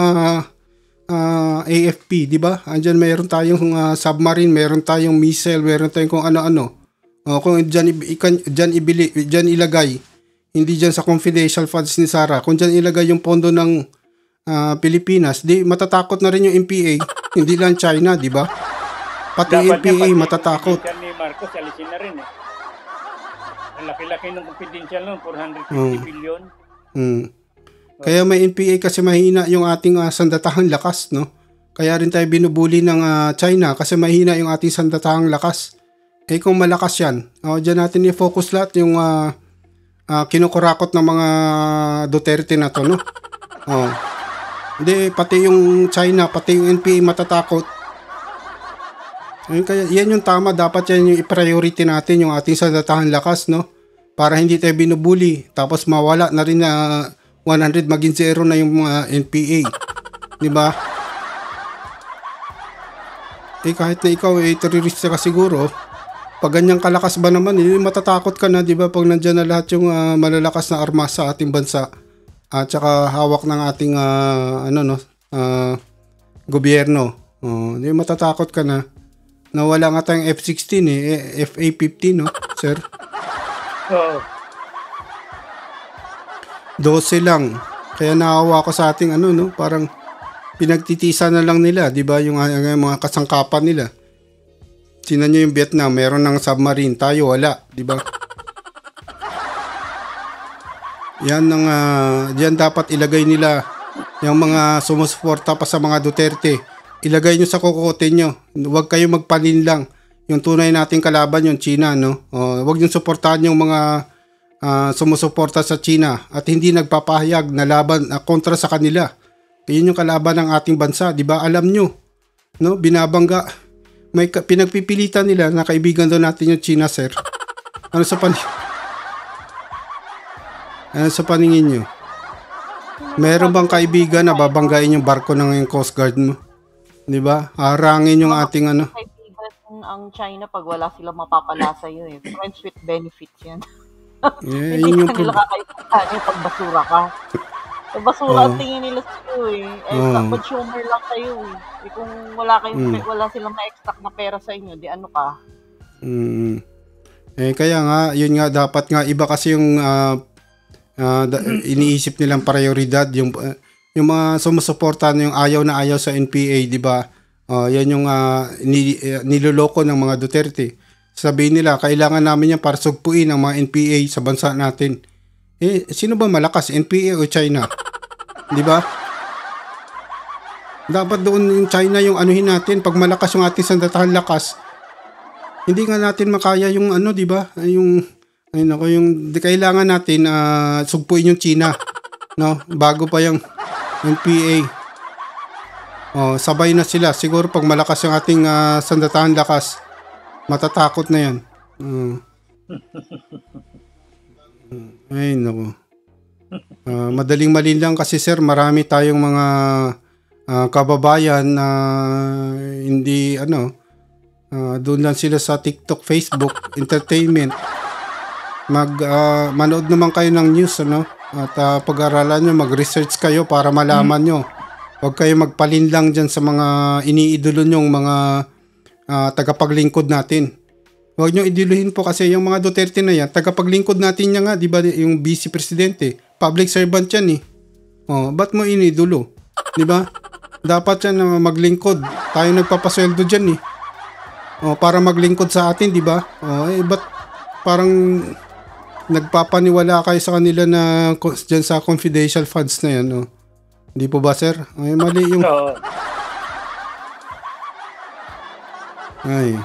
AFP, di ba? Andyan mayroon tayong submarine, mayroon tayong missile, mayroon tayong kung ano-ano. Kung dyan ilagay, hindi dyan sa confidential funds ni Sara, kung dyan ilagay yung pondo ng Pilipinas, di matatakot na rin yung NPA, hindi lang China, di ba? Pati NPA matatakot. Ni Marcos, alisin na rin eh. Ang laki-laki ng confidential nun, 450 billion. Kaya may NPA kasi mahina yung ating sandatahang lakas, no? Kaya rin tayo binubuli ng China kasi mahina yung ating sandatahang lakas. Kung malakas yan, dyan natin i-focus lahat yung kinukurakot ng mga Duterte na to, no? Hindi, pati yung China, pati yung NPA matatakot. Kaya yan yung tama, dapat yan yung i-priority natin, yung ating sandatahang lakas, no? Para hindi tayo binubuli, tapos mawala na rin na 100 maging 0 na yung mga NPA. Di ba? Kahit na ikaw terorista ka siguro, pag ganyang kalakas ba naman, matatakot ka na, di ba? Pag nandyan na lahat yung malalakas na armas sa ating bansa at saka hawak ng ating gobyerno. Di matatakot ka na. Wala nga tayong F-16 FA-15, no, sir? 12 lang. Kaya naawa ko sa ating parang pinagtitisa na lang nila, di ba? Yung mga kasangkapan nila. Sinan nyo yung Vietnam, meron ng submarine, tayo wala, di ba? Yan dapat ilagay nila yung mga sumusuporta pa sa mga Duterte. Ilagay nyo sa kokote nyo. Huwag kayo magpanin lang. Yung tunay nating kalaban yung China, no? Huwag nyo suportahan yung mga sumusuporta sa China at hindi nagpapahayag na laban kontra sa kanila. Yun yung kalaban ng ating bansa, di ba? Alam nyo, no? Binabangga. May pinagpipilitan nila na kaibigan daw natin yung China, sir. Ano sa paningin nyo? Meron bang kaibigan na babanggain yung barko ng Coast Guard mo? Di ba? Harangin yung ating Kaibigan ang China pag wala silang mapapala sa'yo eh. Friends with benefits yan. Hindi yun yung nila kakaibigan pag basura ka. Basura ang tingin nila sa'yo eh. Consumer lang kayo eh. Kung wala silang ma-extract na pera sa inyo, di ano ka? Kaya nga, yun nga, dapat nga, iba kasi yung iniisip nilang prioridad, yung mga sumusuporta yung ayaw na ayaw sa NPA, di ba? Yan yung niloloko ng mga Duterte. Sabihin nila, kailangan namin yan para sugpuin ang mga NPA sa bansa natin. Sino ba malakas, NPA o China? Di ba? Dapat doon yung China yung anuhin natin. Pag malakas yung ating sandatahang lakas, hindi nga natin makaya yung di ba? Yung kailangan natin sugpuin yung China, no? Bago pa yung NPA. Sabay na sila. Siguro pag malakas yung ating sandatahang lakas, matatakot na yan. Ay, nako. Madaling malinlang kasi sir, marami tayong mga kababayan na hindi doon lang sila sa TikTok, Facebook, entertainment. Manood naman kayo ng news at pag-aralan nyo, mag-research kayo para malaman nyo. Huwag kayo magpalinlang dyan sa mga iniidolo nyong mga tagapaglingkod natin. Huwag nyo iduluhin po kasi yung mga Duterte na yan, tagapaglingkod natin yan nga, di ba, yung vice presidente, public servant yan ba't mo inidulo? Di ba? Dapat yan na maglingkod. Tayo nagpapasweldo dyan para maglingkod sa atin, di ba? Ba't parang nagpapaniwala kayo sa kanila na dyan sa confidential funds na yan, Hindi po ba, sir? Mali yung... Ay.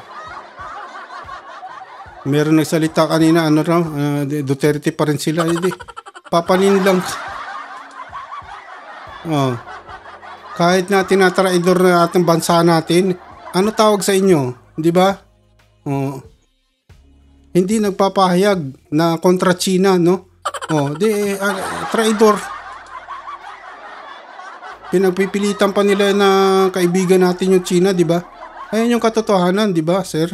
Meron nagsalita kanina, Duterte pa rin sila. Hindi. Papalin lang. Kahit na tinatraidor na ating bansa natin, ano tawag sa inyo? Di ba? Hindi nagpapahayag na kontra China, traidor. Pinagpipilitan pa nila na kaibigan natin yung China, di ba? Ayun yung katotohanan, di ba, sir?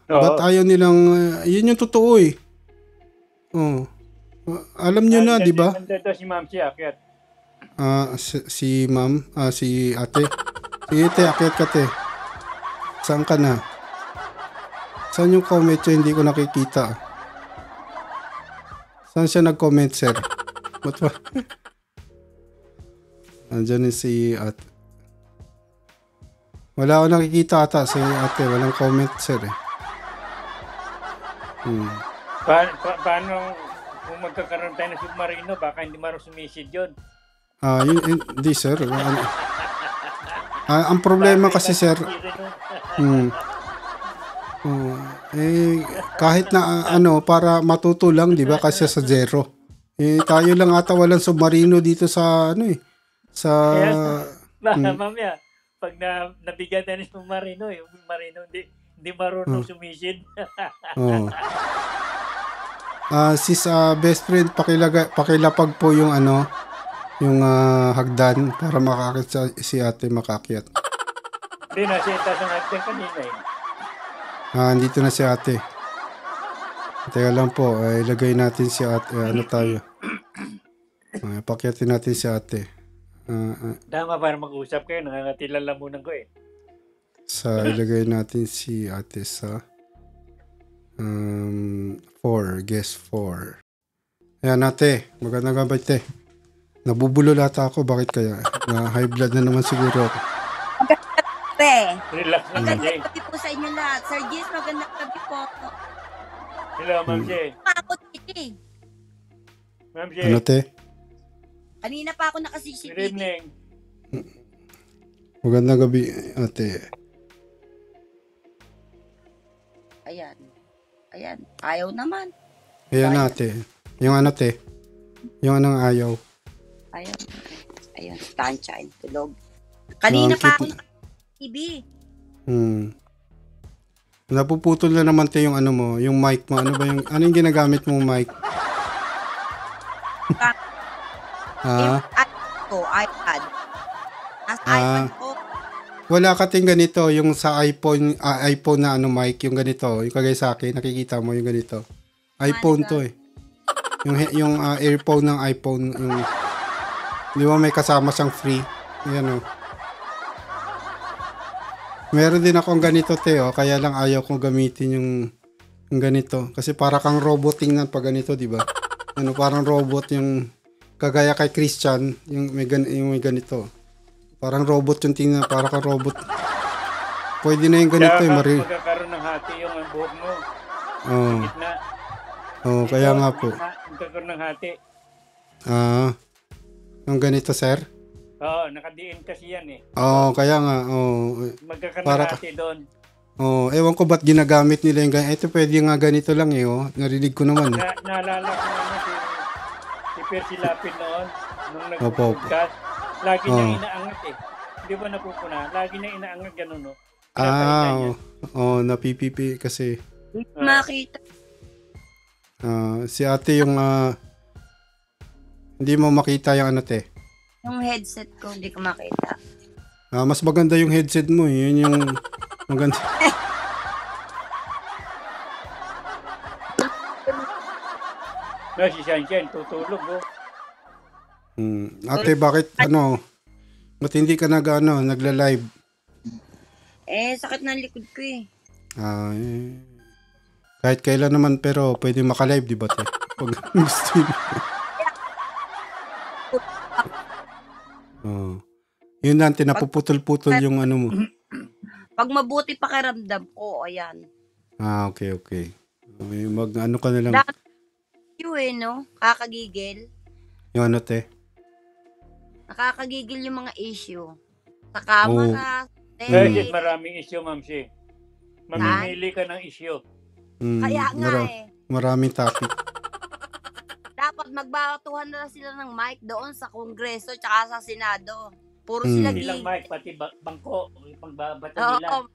Ba't ayaw nilang, yun yung totoo alam nyo na, di ba? Si Ma'am si Akyat. Si Ma'am, si Ate. Sige, te, akyat ka, te. Saan ka na? Saan yung comment siya? Hindi ko nakikita. Saan siya nag-comment, sir? Ba't ba? Andyan si Ate. Wala ako nakikita ata si Ate. Walang comment, sir. Paano kung magkakaroon tayo ng submarino, baka hindi marunong sumisid yun? Hindi, sir. Ang problema kasi, sir, kahit na para matuto lang, di ba, kasi sa zero. Tayo lang ata walang submarino dito sa Mamaya, pag nabigyan na ng submarino, yung submarino hindi marunong sumisid. Sis, best friend, pakilapag po yung yung hagdan para makakit si Ate makakyat. Hindi na siya itaas ang hagdan kanina Andito na si Ate. Teka lang po, ilagay natin si Ate. Tayo? Pakyatin natin si Ate. Tama, para mag-usap kayo, nangangatilan lang muna ko ilagay natin si Ate sa 4, guess 4. Ayan, Ate, magandang gabi, te. Nabubulol ata ako, bakit kaya? Na high blood na naman siguro ako. Relax lang, magandang gabi po sa inyo lahat. Sir Gis, magandang gabi po. Hello, Ma'am Jay. Ako, Titi. Ma'am Jay. Ano, te? Kanina pa ako naka-CCTV. Good evening. Magandang gabi, Ate. Ayan. Ayaw naman. Ayan, Ate. Yung te? Yung anong ayaw? Ayun. Tansya, tulog. Kanina pa ako naka-TV. Napuputol na naman te yung mo, yung mic mo. Ano yung ginagamit mong mic? iPad. iPad ko. Wala ka ting ganito, yung sa iPhone na mic, yung ganito, yung kagaya sa akin, nakikita mo yung ganito. iPhone to Yung earphone ng iPhone, yung, di ba may kasama siyang free? Ayan Meron din akong ganito, te, kaya lang ayaw kong gamitin yung ganito. Kasi para kang robot tingnan pag ganito, di ba? Parang robot yung, kagaya kay Christian, yung may ganito. Parang robot yung tingnan, para kang robot. Pwede na yung ganito, magkakaroon ng hati yung buhok mo. Kaya nga po. Magkakaroon ng hati. Yung ganito, sir? Nakadiin kasi yan kaya nga. Magkakaroon ng hati doon. Ewan ko ba't ginagamit nila yung ganito. Ito pwede nga ganito lang narinig ko naman. Naalala ko naman si Percy Lapid noon, nung nag-podcast. Lagi niya inaangat Hindi ba napupuna? Lagi niya inaangat ganun, napipipi kasi. Makita. Si Ate yung Hindi mo makita yung ano, te. Yung headset ko, hindi ko makita. Mas maganda yung headset mo. Yun yung maganda. Si Shanshan, tutulog, oh. Ate, bakit ba't hindi ka nagla-live? Sakit ng likod ko eh. Kahit kailan naman, pero pwede maka-live, di ba, te? Pag gusto yun. Yun lang, napuputol-putol yung ano mo. Pag mabuti pakiramdam ko, ayan. Okay. Ano ka na lang. No? Kakagigil. Yung ano, te? Nakakagigil yung mga issue. Sa camera, Maraming issue, Ma'am Shi. Mamimili ka ng issue. Kaya nga Maraming topic. Dapat magbatuhan na sila ng mic doon sa Kongreso tsaka sa Senado. Puro sila Hindi lang mic, pati bangko. Yung pagbabato nila.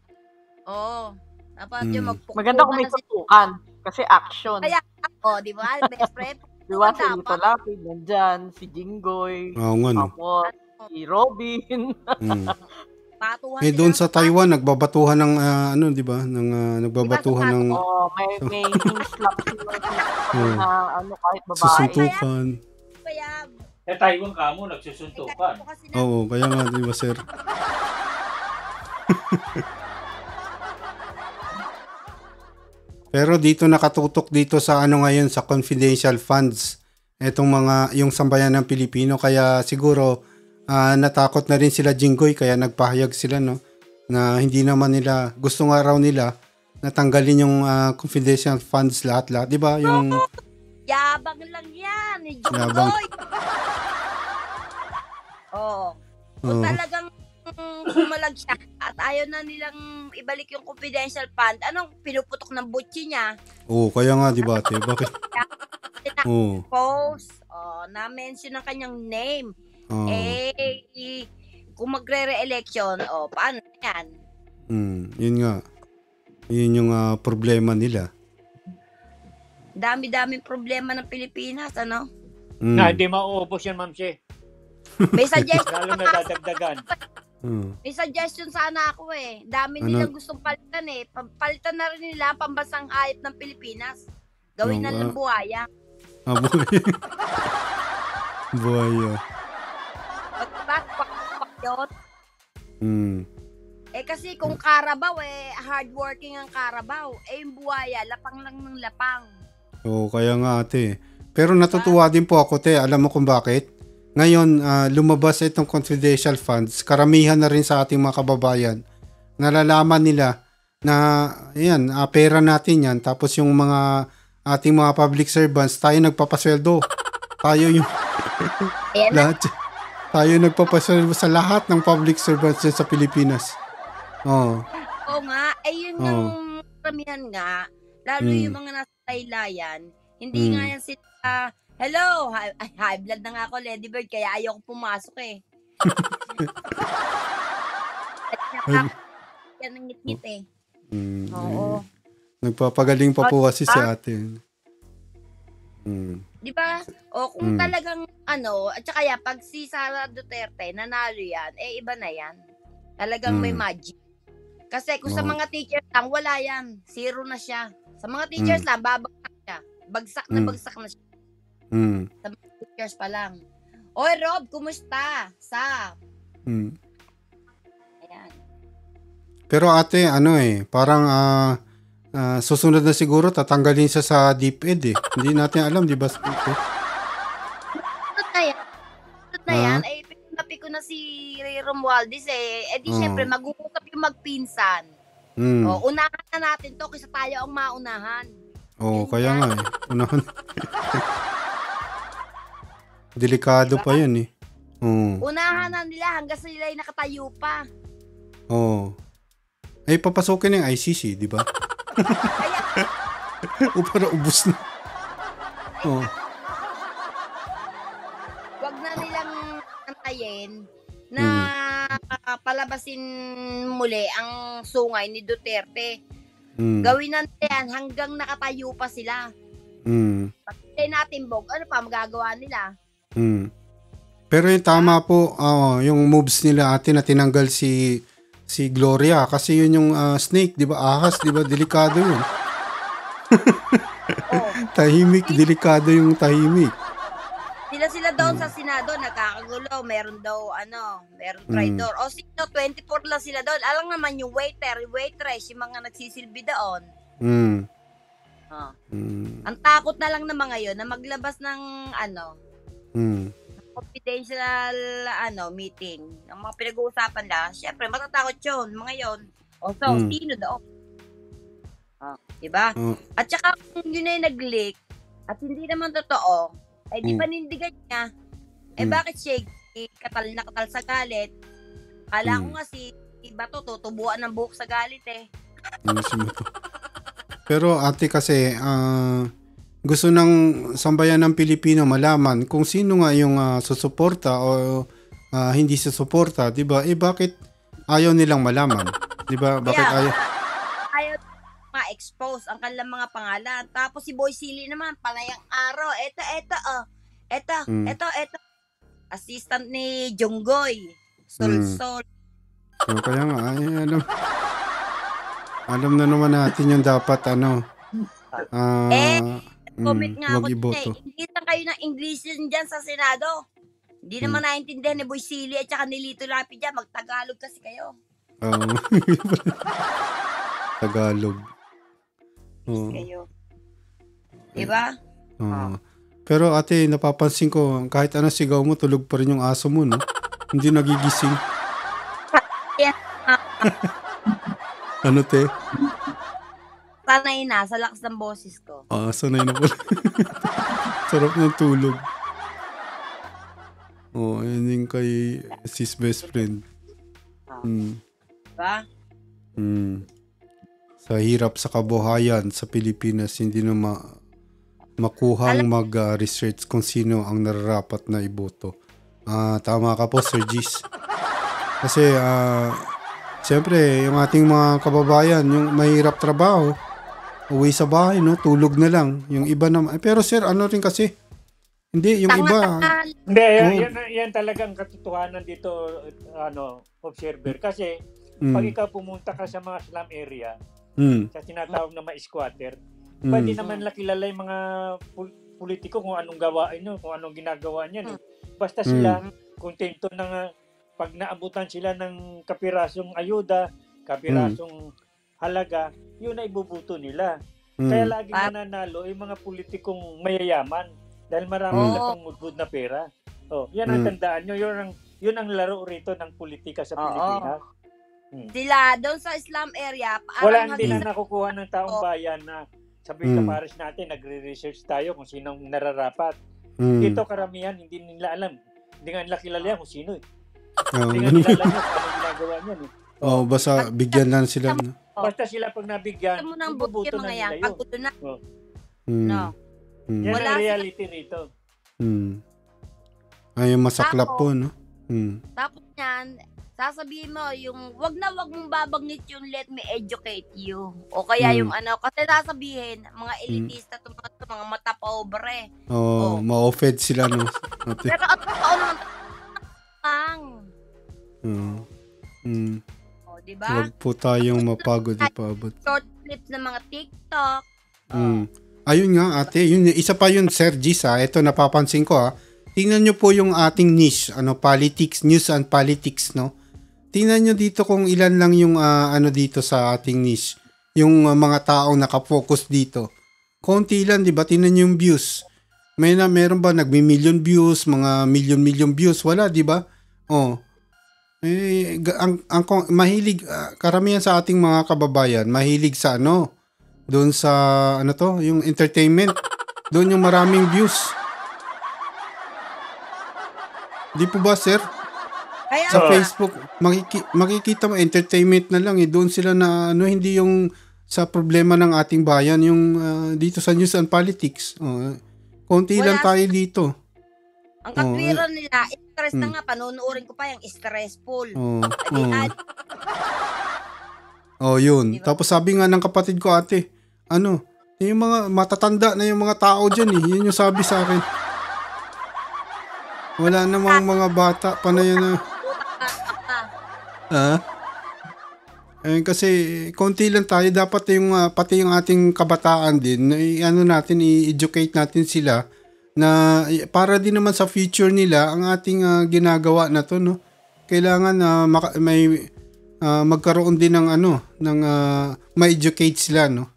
Oo. Dapat yung magpukuhan. Maganda kung may tutukan. Kasi action. Kaya, di ba? Best friend. Diba si Lito Lapid, nandyan, si Jinggoy, tapos si Robin. Doon sa Taiwan, nagbabatuhan ng, di ba? Nagbabatuhan ng... may slap sila na kahit babae. Susuntukan. Kaya, Taiwan ka mo, nagsusuntukan. Oo, kaya nga, di ba, sir? Pero dito nakatutok dito sa ngayon sa confidential funds. Etong yung sambayan ng Pilipino, kaya siguro natakot na rin sila Jinggoy, kaya nagpahayag sila na hindi naman nila gusto nga raw nila natanggalin yung confidential funds lahat, 'di ba? Yung yabang lang 'yan, ni Jinggoy. Kung talagang kumalag siya at ayaw na nilang ibalik yung confidential fund, anong pinuputok ng butchi niya? Kaya nga, di ba, te? Bakit? Post, na-mention ang kanyang name. Kung magre-re-election, paano yan? Yun nga. Yun yung problema nila. Dami-daming problema ng Pilipinas, ano? Na hindi mauubos yan, Ma'am Shi. May suggestion. Lalo na dadagdagan. May suggestion sana ako eh. Dami nilang gustong palitan eh. Palitan na rin nila ang pambansang hayop ng Pilipinas. Gawin na lang buhaya. Buhaya. Kasi kung Carabao hardworking ang Carabao. Yung buhaya, lapang lang ng lapang. Kaya nga, ate. Pero natutuwa din po ako, te. Alam mo kung bakit? Ngayon, lumabas itong confidential funds, karamihan na rin sa ating mga kababayan, nalalaman nila na, pera natin yan, tapos yung ating mga public servants, tayo nagpapasweldo. Tayo yung, tayo nagpapasweldo sa lahat ng public servants dyan sa Pilipinas. Oo nga, yun yung karamihan nga, lalo yung mga nasa laylayan, hindi nga yan sila, hello! High blood na nga ako, Lady Bird, kaya ayaw ko pumasok eh. Yan ang ngit-ngit eh. Oo. Nagpapagaling pa po kasi si ate. Di ba? Kung talagang at saka pag si Sara Duterte nanalo yan, iba na yan. Talagang may magic. Kasi kung sa mga teachers lang, wala yan. Zero na siya. Sa mga teachers lang, babagsak siya. Bagsak na siya. Sa mga teachers pa lang. Oy, Rob, kumusta? Ayan. Pero ate, parang susunod na siguro tatanggalin siya sa DepEd eh. Hindi natin alam, di ba? Sunod na yan. Pinapi ko na si Ray Romualdez eh. Di syempre, mag-uusap yung magpinsan. Unahan na natin to kasi tayo ang maunahan. Kaya nga eh. Unahan. Delikado pa yan eh. Unahan na nila hanggang sila ay nakatayo pa. Papasukin ng ICC, di ba? Para ubos na. Wag na nilang antayin na palabasin muli ang sungay ni Duterte. Gawin na yan hanggang nakatayo pa sila. Pag natin bog, ano pa magagawa nila? Pero yung tama po, yung moves nila ate na tinanggal si Gloria kasi yun yung snake, 'di ba? Ahas, 'di ba? Delikado yun. Tahimik, delikado yung tahimik. Sila doon sa Senado nagkakagulo, meron daw meron traitor. O sino 24 lang sila doon. Alam naman yung waiter, waitress, yung mga nagsisilbi doon. Ang takot na lang na mga yon na maglabas ng confidential meeting. Ang mga pinag-uusapan lang, syempre matatakot yun, mga yon. O so, sino daw? Diba? At saka kung yun ay nag-leak at hindi naman totoo, ay di panindigan niya. Bakit siya katal na katal sa galit? Kala ko nga si Bato tutubuan ng buhok sa galit eh. Pero ate kasi gusto ng sambayan ng Pilipino malaman kung sino nga yung susuporta o hindi susuporta, 'di ba? Bakit ayaw nilang malaman? 'Di ba? Bakit ayaw ma-expose ang kanilang mga pangalan. Tapos si Boy Silly naman palayang araw. Ito. Assistant ni Jonggoy. Sol. Kaya nga alam na naman natin yung dapat comment nga ako mag-iboto. Hindi na kayo ng English dyan sa Senado. Hindi naman naintindihan ni Boy Silly at saka ni Lito Lapid dyan. Mag-Tagalog kasi kayo. Tagalog. Kayo. Diba? Pero ate, napapansin ko, kahit ano sigaw mo, tulog pa rin yung aso mo, no? Hindi nagigising. Ano, te? Sanay na, sa lakas ng boses ko. Sanay na pala. Sarap ng tulog. Yun yung kay sis best friend. Diba? Sa hirap sa kabuhayan sa Pilipinas, hindi na makuhang mag-research kung sino ang nararapat na iboto. Tama ka po, Sir Gis. Kasi, siyempre, yung ating mga kababayan, yung mahirap trabaho, uwi sa bahay, no? Tulog na lang. Yung iba naman. Pero sir, ano rin kasi, hindi, yung iba. Hindi, yan talagang katotohanan dito, observer. Kasi, pag ikaw pumunta ka sa mga slum area, sa tinatawag na mga squatter, pwede naman kilala yung mga politiko kung anong gawain nyo, kung anong ginagawa niyan. Basta sila kontento na pag naabutan sila ng kapirasong ayuda, kapirasong halaga, yun na ibubuto nila. Kaya lagi nananalo yung mga politikong mayayaman dahil marami na pang mudbud na pera. Yan ang tandaan nyo. Yun ang laro rito ng politika sa Pilipinas. Sila doon sa slum area, wala hindi na nakukuha ng taong bayan na sabihin sa pares natin, nagre-research tayo kung sinong nararapat. Dito karamihan, hindi nila alam. Hindi nga nila kilala kung sino eh. Hindi nga nila alam kung anong ginagawa niyan eh. Basta bigyan lang sila. Basta sila pag nabigyan, ibubuto na nila yun. Yan ang reality rito. Yung masaklap po, no? Tapos yan, sasabihin mo, yung wag mong babanggit yung let me educate you. O kaya yung kasi sasabihin, mga elitista, mga mata pobre. Ma-offend sila, no? Pero at totoo naman, diba? Huwag po tayong mapagod ipabot. Short clips ng mga TikTok. Ayun nga, ate. Isa pa yun, Sir Gis, ito napapansin ko, Tingnan nyo po yung ating niche, politics, news and politics, no? Tingnan nyo dito kung ilan lang yung dito sa ating niche. Yung mga taong nakafocus dito. Konti lang, di ba? Tingnan nyo yung views. Meron ba nagmi-million views, mga million views? Wala, di ba? Mahilig, karamihan sa ating mga kababayan, mahilig sa doon sa, yung entertainment. Doon yung maraming views. Di po ba, sir? Sa Facebook, makikita mo, entertainment na lang. Doon sila na, hindi yung sa problema ng ating bayan, yung dito sa news and politics. Konti lang tayo dito. Ang katwiran nila, stress na nga, panunuorin ko pa yung stressful. Yun. Diba? Tapos sabi nga ng kapatid ko, ate, yung mga matatanda na yung mga tao dyan, yun yung sabi sa akin. Wala namang mga bata pa na yun. Kasi konti lang tayo, dapat yung pati yung ating kabataan din, natin i-educate natin sila na para din naman sa future nila ang ating ginagawa na to, no. Kailangan may magkaroon din ng ma-educate sila, no.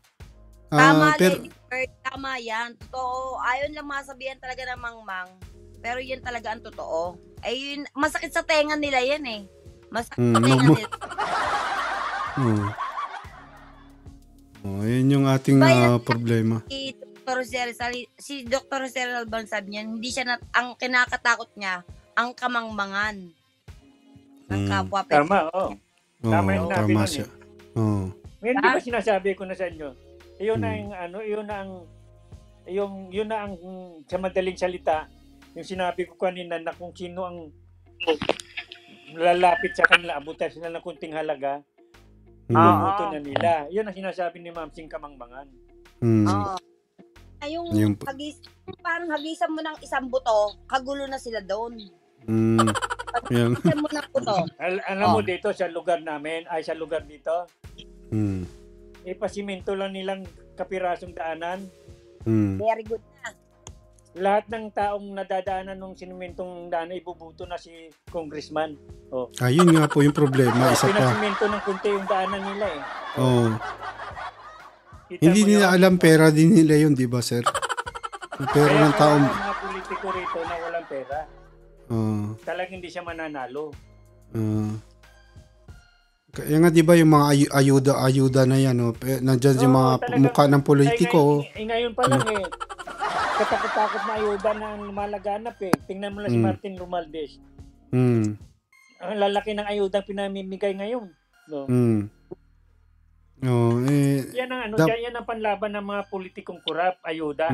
Tama, Lady Bird, tama yan. Totoo. Ayon lang masabihan talaga ng mangmang. Pero yan talaga ang totoo. Yun, masakit sa tenga nila yan eh. Masakit sa tenga nila. Yun yung ating problema. Si Dr. Jose Rizal sabi niya, hindi siya ang kinakatakot niya, ang kamangmangan ng kapwa. Tama, Tama yung nabi nun siya. Ngayon, di ba sinasabi ko na sa inyo, yun na ang sa madaling salita, yung sinabi ko kanina na kung sino ang lalapit sa kanila, abutan sila ng kunting halaga, ito na nila. Yun ang sinasabi ni Ma'am Sing kamangmangan. Parang hagisan mo ng isang buto, kagulo na sila doon. Hagisan mo ng buto. Alam mo dito sa lugar namin, sa lugar dito, ipasiminto lang nilang kapirasong daanan. Very good na. Lahat ng taong nadadaanan ng simentong daanan, ibubuto na si congressman. Ayun nga po yung problema. Isa pa. Pinasiminto ng kunti yung daanan nila eh. Hindi nila alam, pera din nila yun, di ba, sir? Pera ng taong... Kaya mga politiko rito na walang pera. Talagang hindi siya mananalo. Kaya nga, di ba, yung mga ayuda na yan, nandyan yung mga mukha ng politiko. Ngayon pa lang katakot-takot na ayuda na lumalaganap eh. Tingnan mo lang si Martin Romualdez. Ang lalaki ng ayuda pinamimigay ngayon. No? Yan ang panlaban ng mga politikong kurap, ayuda.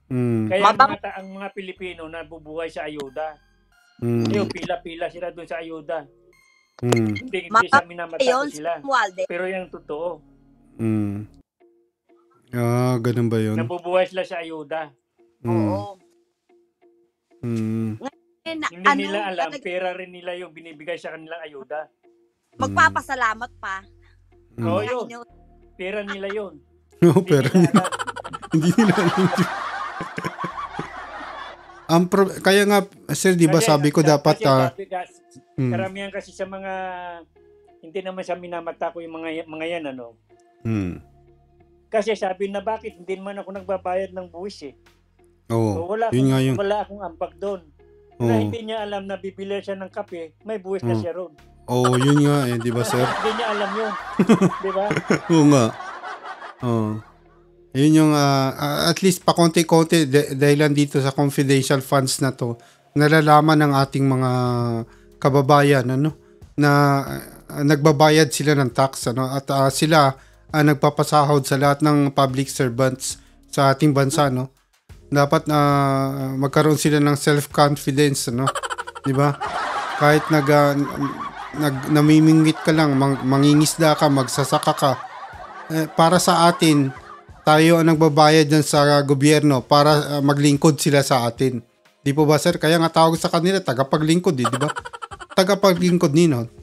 Kaya ang mga Pilipino nabubuhay sa ayuda. Yung pila-pila sila doon sa ayuda. Hindi sa minamatako sila. Pero yan totoo. Ganun ba yun? Nabubuhay sila sa ayuda. Oo. Hindi nila alam, pera rin nila yung binibigay sa kanilang ayuda. Magpapasalamat pa. Yun. Pera nila yun. Pera nila. Hindi nila alam. Kaya nga, sir, di ba sabi ko dapat... karamihan kasi sa mga... Hindi naman sa minamata ko yung mga yan, Kasi sabi na bakit hindi naman ako nagbabayad ng buwis eh. Wala akong ambag doon. Na hindi niya alam na bibili siya ng kape, may buwis na siya ron. Yun nga di ba, sir? Hindi niya alam yun. Di ba? Oo nga. Yun yung at least pa konti-konti dahil dito sa confidential funds na to, nalalaman ng ating mga kababayan na nagbabayad sila ng tax at sila nagpapasahod sa lahat ng public servants sa ating bansa, dapat magkaroon sila ng self-confidence, di ba? Kahit namimingwit ka lang, mangingisda ka, magsasaka ka, para sa atin, tayo ang nagbabayad dyan sa gobyerno para maglingkod sila sa atin. Di po ba, sir? Kaya nga tawag sa kanila, tagapaglingkod, di ba? Tagapaglingkod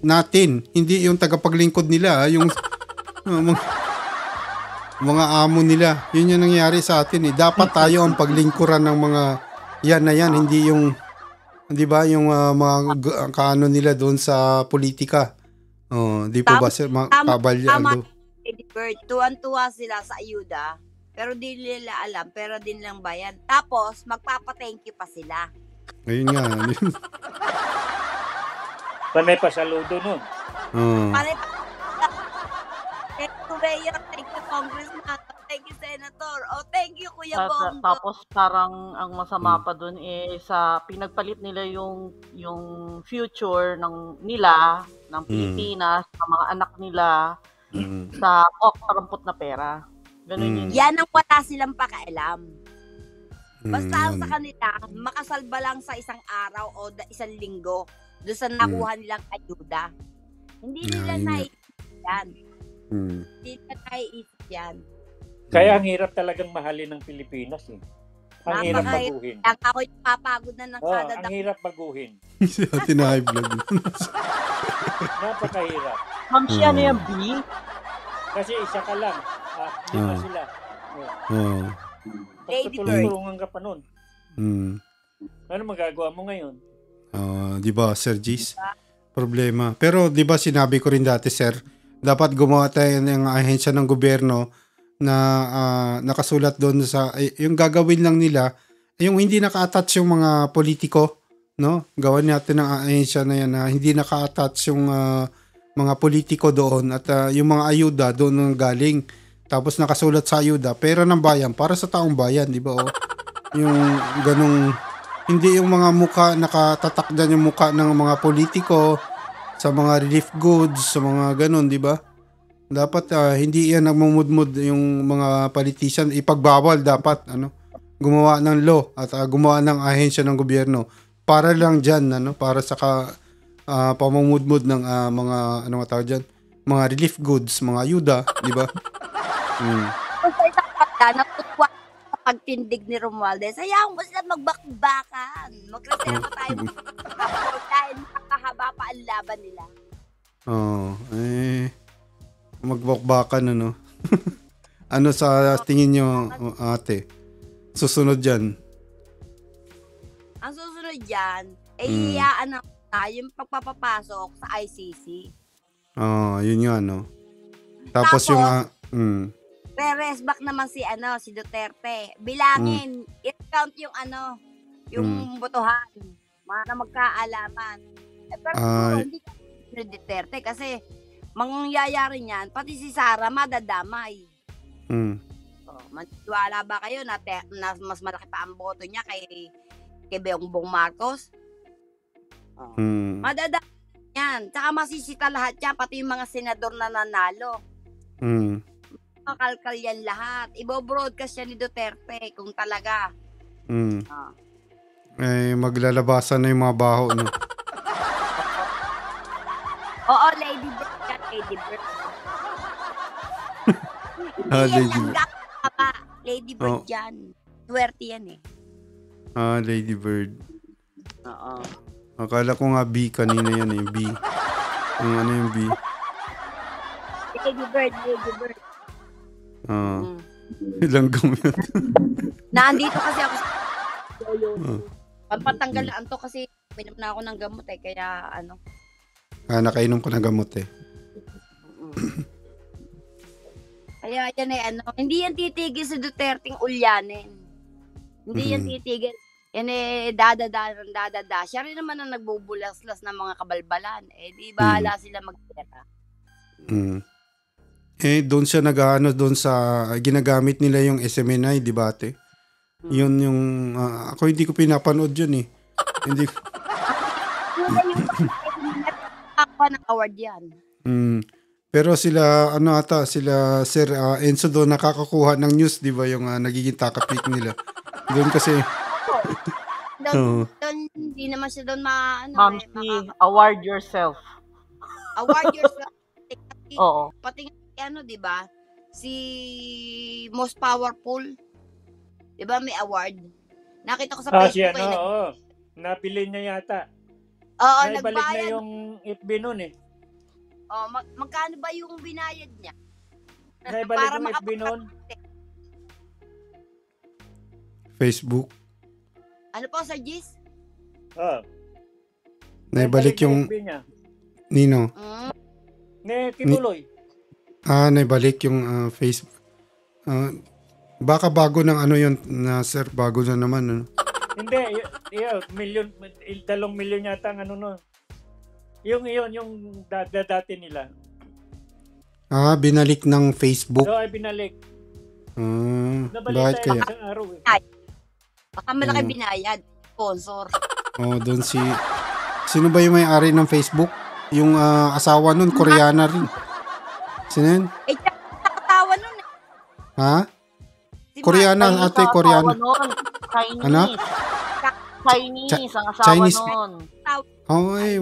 natin, hindi yung tagapaglingkod nila, yung mga amo nila. Yun yung nangyari sa atin. Dapat tayo ang paglingkuran ng mga yan na yan, hindi yung, di ba, yung mga kaano nila doon sa politika. Di po ba, sir? Kabalyado. Tuwan-tuwa sila sa ayuda, pero di nila alam, pero din lang bayan. Tapos, magpapa-thank you pa sila. Ayun nga. Panay pa saludo nun. Panay pa. Thank you, Mayor. Thank you, Congressman. Thank you, Senator. Thank you, Kuya Bongo. Tapos parang ang masama pa dun sa pinagpalit nila yung future nila, ng Pilipinas, sa mga anak nila, sa parampot na pera. Ganun yun. Yan ang wala silang pakialam. Basta ang sa kanila, makasalba lang sa isang araw o isang linggo doon sa nakuha nilang ayuda. Hindi nila naiisip yan. Hindi nila naiisip yan. Kaya ang hirap talagang mahalin ng Pilipinas eh. Ang hirap baguhin. Ang ako yung papagod na ng kada ang hirap baguhin. Tinahay vlog. Napakahirap. Ma'am, siya na yung B? Kasi isa ka lang. Lima sila. Pagtutulungan ka pa nun. Ano magagawa mo ngayon? Di ba, Sir Gis? Problema. Pero di ba sinabi ko rin dati, Sir, dapat gumawa tayo ng ahensya ng gobyerno na nakasulat doon sa yung gagawin lang nila, yung hindi naka-attach yung mga politiko, no? Gawin natin ng ahensya na yan na hindi naka-attach yung mga politiko doon at yung mga ayuda doon nang galing. Tapos nakasulat sa ayuda, pera ng bayan para sa taong bayan, di ba? Yung ganung hindi yung mga muka nakatatak dyan yung muka ng mga politiko sa mga relief goods, sa mga ganun, di ba? Dapat hindi yan nagmumudmud yung mga politician, ipagbawal dapat gumawa ng law at gumawa ng ahensya ng gobyerno para lang diyan para sa pamumudmud ng mga tawag diyan, mga relief goods, mga ayuda, di ba? Sa isang pagka, natutuwa sa pagtindig ni Romualdez, hayaan mo sila magbakbakan. Magreserva tayo dahil makahaba pa ang laban nila. Magbakbakan ano sa tingin nyo, ate? Susunod dyan? Ang susunod dyan, yung pagpapapasok sa ICC. Yun nga, no? Tapos yung Re-rest back naman si Duterte. Bilangin, i-count yung yung botohan. Mga magkaalaman. Pero hindi ka ni Duterte kasi mangyayari niyan, pati si Sara madadamay. Maniwala ba kayo na mas malaki pa ang boto niya kay Bongbong Marcos? Madadamay yan. Tsaka masisita lahat yan, pati yung mga senador na nanalo. Makalkal yan lahat. Ibo-broadcast yan ni Duterte kung talaga. Maglalabasan na yung mga baho, no? Oo, Lady Bird yan, Lady Bird. Lady Bird yan. Swerte yan eh. Lady Bird. Oo. Akala ko nga B kanina yan eh, B. Yung yung B? Lady Bird. Ilang gamit. Nandito kasi ako sa pampatanggal na to kasi minom na ako ng gamot kaya nakainom ko ng gamot eh. Kaya yan hindi yan titigil sa Duterteng ulyanin. Hindi yan titigil. Yan dadada. Siya rin naman ang nagbubulaslas ng mga kabalbalan. Di bahala sila magpera. Doon siya doon sa ginagamit nila yung SMNI, di ba ate? Yun yung, ako hindi ko pinapanood yun eh. Hindi ko. Ako ng award yan. Pero sila, sila Sir Enzo doon nakakakuha ng news, di ba? Yung nagiging takapik nila. Doon kasi. Doon, hindi naman siya doon Mamsi, award yourself. Award yourself. Oo. Pati di ba? Si most powerful. Di ba may award? Nakita ko sa Facebook. Napili niya yata. Oo, naibalik na yung FB nun eh. Magkano ba yung binayad niya? Naibalik yung FB nun? Facebook. Ano po, Sir Gis? Naibalik yung FB niya. Nino? Kituloy. Naibalik yung Facebook. Baka bago ng yun na sir, bago na naman. Hindi, 2 milyon yata ang nun. Yung dati nila. Binalik ng Facebook. Oo, binalik. Bakit kaya? Isang araw eh. Baka malaki binayad. Sponsor. Doon sino ba yung may-ari ng Facebook? Yung asawa nun, Koreana rin. Sino yun? Nakatawa nun eh. Ha? Koreana, ate, Koreana. Chinese. Ano? Chinese, ang asawa nun.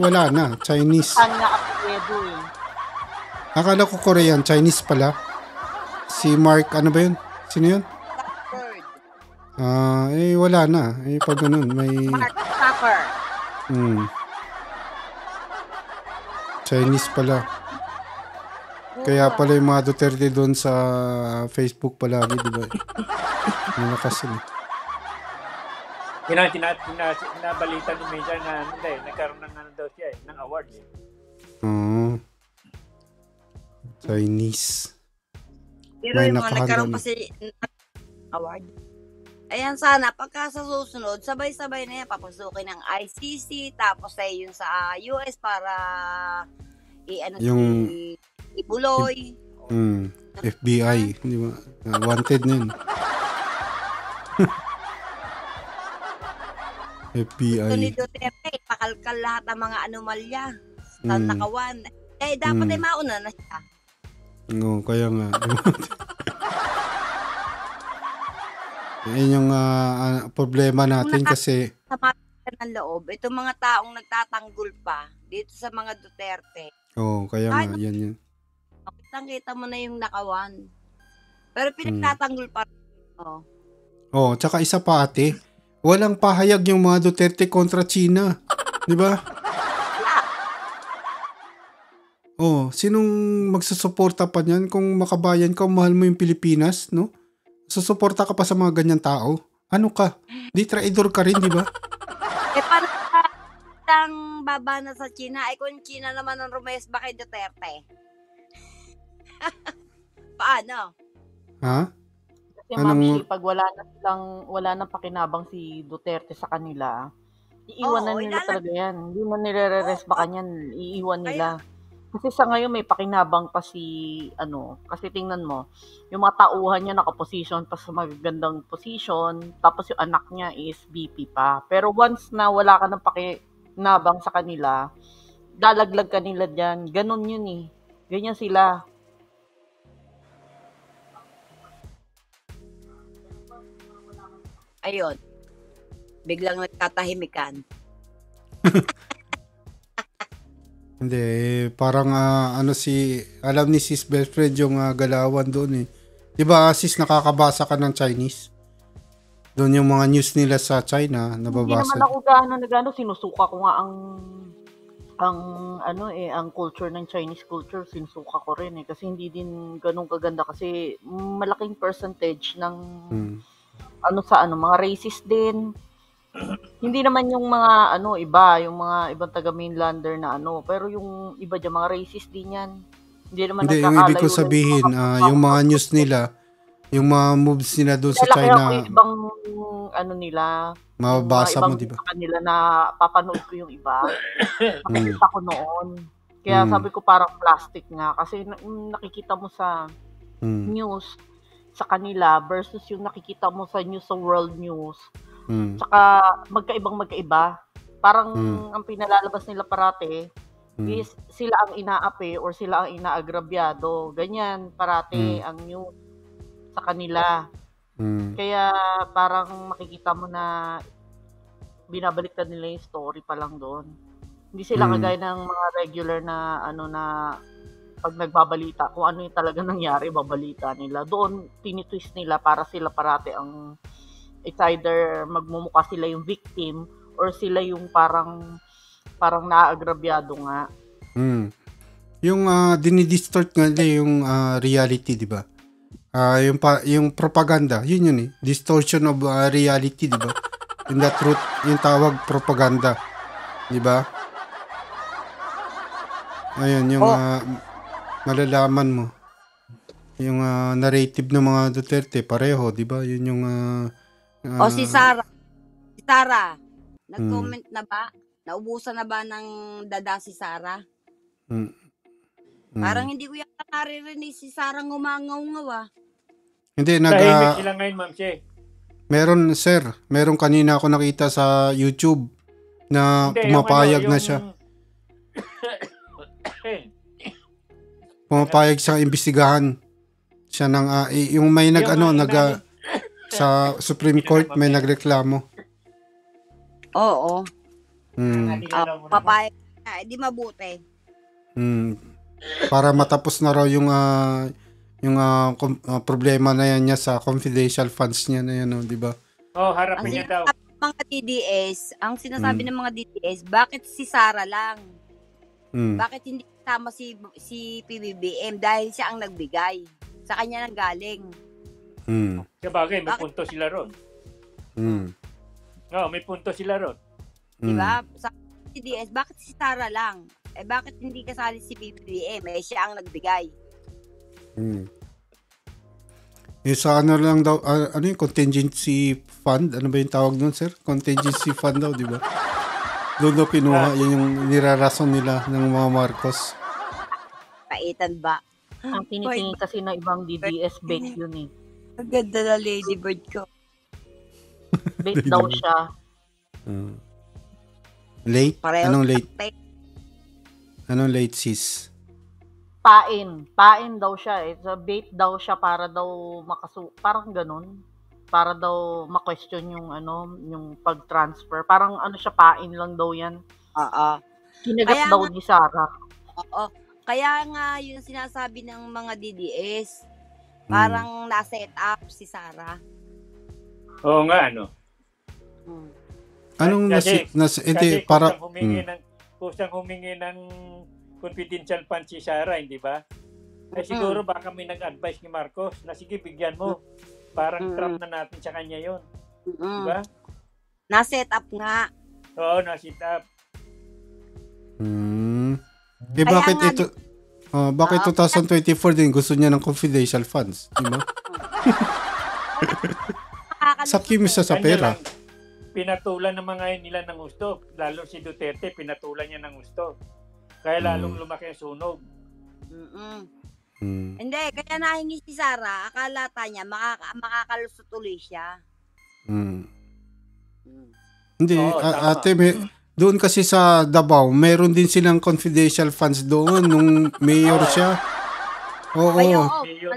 Wala na. Chinese. Tanya Apiedo eh. Akala ko Korean, Chinese pala. Si Mark, ano ba yun? Sino yun? Wala na. Pag ganun, may... Mark Zucker. Chinese pala. Kaya pala yung mga Duterte doon sa Facebook palagi, di ba? Malakas sila. Nabalita ni Meja na nagkaroon ng daw siya ng award. Chinese. Pero yung mga nagkaroon pa si award. Ayan, sana pagka sa susunod, sabay-sabay na yan, papasukin ng ICC, tapos ay yun sa US para yung si Ibuloy. FBI, di ba? Wanted na yun. FBI. Ito ni Duterte, pakalkal lahat ng mga anomalya. Nakawan. Dapat ay mauna na siya. Oo, kaya nga. Yan yung problema natin kasi sa mga ng loob, itong mga taong nagtatanggol pa dito sa mga Duterte. kaya nga, yan. Kitang-kita mo na yung nakawan. Pero pinagtatanggol pa rin. Tsaka isa pa ate, walang pahayag yung mga Duterte kontra China. Di ba? Sinong magsusuporta pa niyan kung makabayan ka, mahal mo yung Pilipinas, no? Susuporta ka pa sa mga ganyan tao? Ano ka? Di traidor ka rin, di ba? Paano ang babana sa China? Kung China naman ang rumayas ba kay Duterte? Paano? Ha? Kasi ma'am, pag wala nang pakinabang si Duterte sa kanila, iiwan na nila talaga yan. Hindi mo nire-resbakan yan, iiwan nila. Kasi sa ngayon may pakinabang pa kasi tingnan mo, yung mga tauhan niya nakaposition pa sa magagandang position, tapos yung anak niya is VP pa. Pero once na wala ka ng pakinabang sa kanila, dalaglag ka nila dyan. Ganon yun eh. Ganyan sila. Ayun. Biglang nagtatahimikan. Hindi, parang alam ni Sis Belfred yung galawan doon eh. Diba Sis, nakakabasa ka ng Chinese? Doon yung mga news nila sa China, nababasa. Hindi naman ako sinusuka ko nga ang culture ng Chinese culture, sinusuka ko rin eh. Kasi hindi din ganun kaganda kasi malaking percentage ng mga racist din. Hindi naman yung mga yung mga ibang taga mainlander na pero yung iba diyan mga racist din yan. Hindi naman yung ibig ko sabihin, yung mga news nila, yung mga moves nila doon sa China. Yung ibang nila, mababasa mo, di ba? Sa kanila na papanood ko yung iba. Nakita ko noon. Kaya sabi ko parang plastic nga kasi nakikita mo sa news sa kanila versus yung nakikita mo sa news sa world news. Saka magkaiba. Parang ang pinalalabas nila parate is sila ang inaapi or sila ang inaagrabyado. Ganyan parate ang news sa kanila. Kaya parang makikita mo na binabaliktad nila yung story pa lang doon. Hindi sila kagaya ng mga regular na na pag nagbabalita, kung ano yung talaga nangyari, babalita nila. Doon tinitwist nila para sila parate ang it's either magmumukha sila yung victim or sila yung parang naaagrabyado nga. Yung dinidistort nga nila yung reality, di ba? Yung propaganda, yun eh. Distortion of reality, di ba? In the truth, yung tawag propaganda. Di ba? Ayun, yung malalaman mo. Yung narrative ng mga Duterte, pareho, di ba? Yun yung si Sarah. Si Sarah, nag-comment na ba? Naubusan na ba ng dada si Sarah? Parang hindi ko yata naririnig si Sarah ngumangaw-ngaw Hindi, tahimik sila ngayon, Ma'am Che. Meron, sir. Meron kanina ako nakita sa YouTube na pumapayag na siya. Pumapayag siyang imbestigahan siya ng yung may sa Supreme Court may nagreklamo. Oo. Papayag na, di mabuti. Para matapos na raw yung problema na yan niya sa confidential funds niya na yan, di ba? Harap Ang niya daw. sinasabi ng mga DDS, ng mga DDS, bakit si Sara lang? Bakit hindi kasama si PBBM? Dahil siya ang nagbigay. Sa kanya nang galing. Sabagay, may punto sila ron. May punto sila ron. Diba? Sa DDS, bakit si Sara lang? Bakit hindi kasali si PBBM? Siya ang nagbigay. Sa ano lang daw, ano yung contingency fund? Ano ba yung tawag nun, sir? Contingency fund daw, di ba? Doon daw pinuha, yun yung nirarason nila ng mga Marcos. Paitan ba? Ang tinitingin kasi ng ibang DDS, bait yun eh. Ang ganda na ladybird ko. Bait daw siya. Late? Pareho Anong late? sa- Anong late, sis? Pain daw siya eh. So, bait daw siya para daw parang ganun. Para daw ma-question yung yung pag-transfer. Parang siya, pain lang daw yan. Oo. Kinagat Kaya daw nga- ni Sara. Oo. Kaya nga yung sinasabi ng mga DDS, parang na-set up si Sara. Oo nga, Anong Kasi hindi, para... kusang humingi ng confidential fund si Sara, hindi ba? Siguro baka may nag-advise ni Marcos na sige, bigyan mo. Parang trap na natin sa kanya yun. Diba? Na-set up nga. Oo, na-set up. bakit nga- ito... bakit 2024 din gusto niya ng confidential funds? Diba? Sa kimisa sa Kanya pera. lang, pinatulan ng mga nila ng gusto. Lalo si Duterte, pinatulan niya ng gusto. Kaya lalong lumaki ang sunog. Hindi, kaya nahingi si Sara, akala niya makakalusot ulit siya. Hindi, Oo, tama. ate, doon kasi sa Davao, meron din silang confidential funds doon nung mayor siya. Oo. Mayor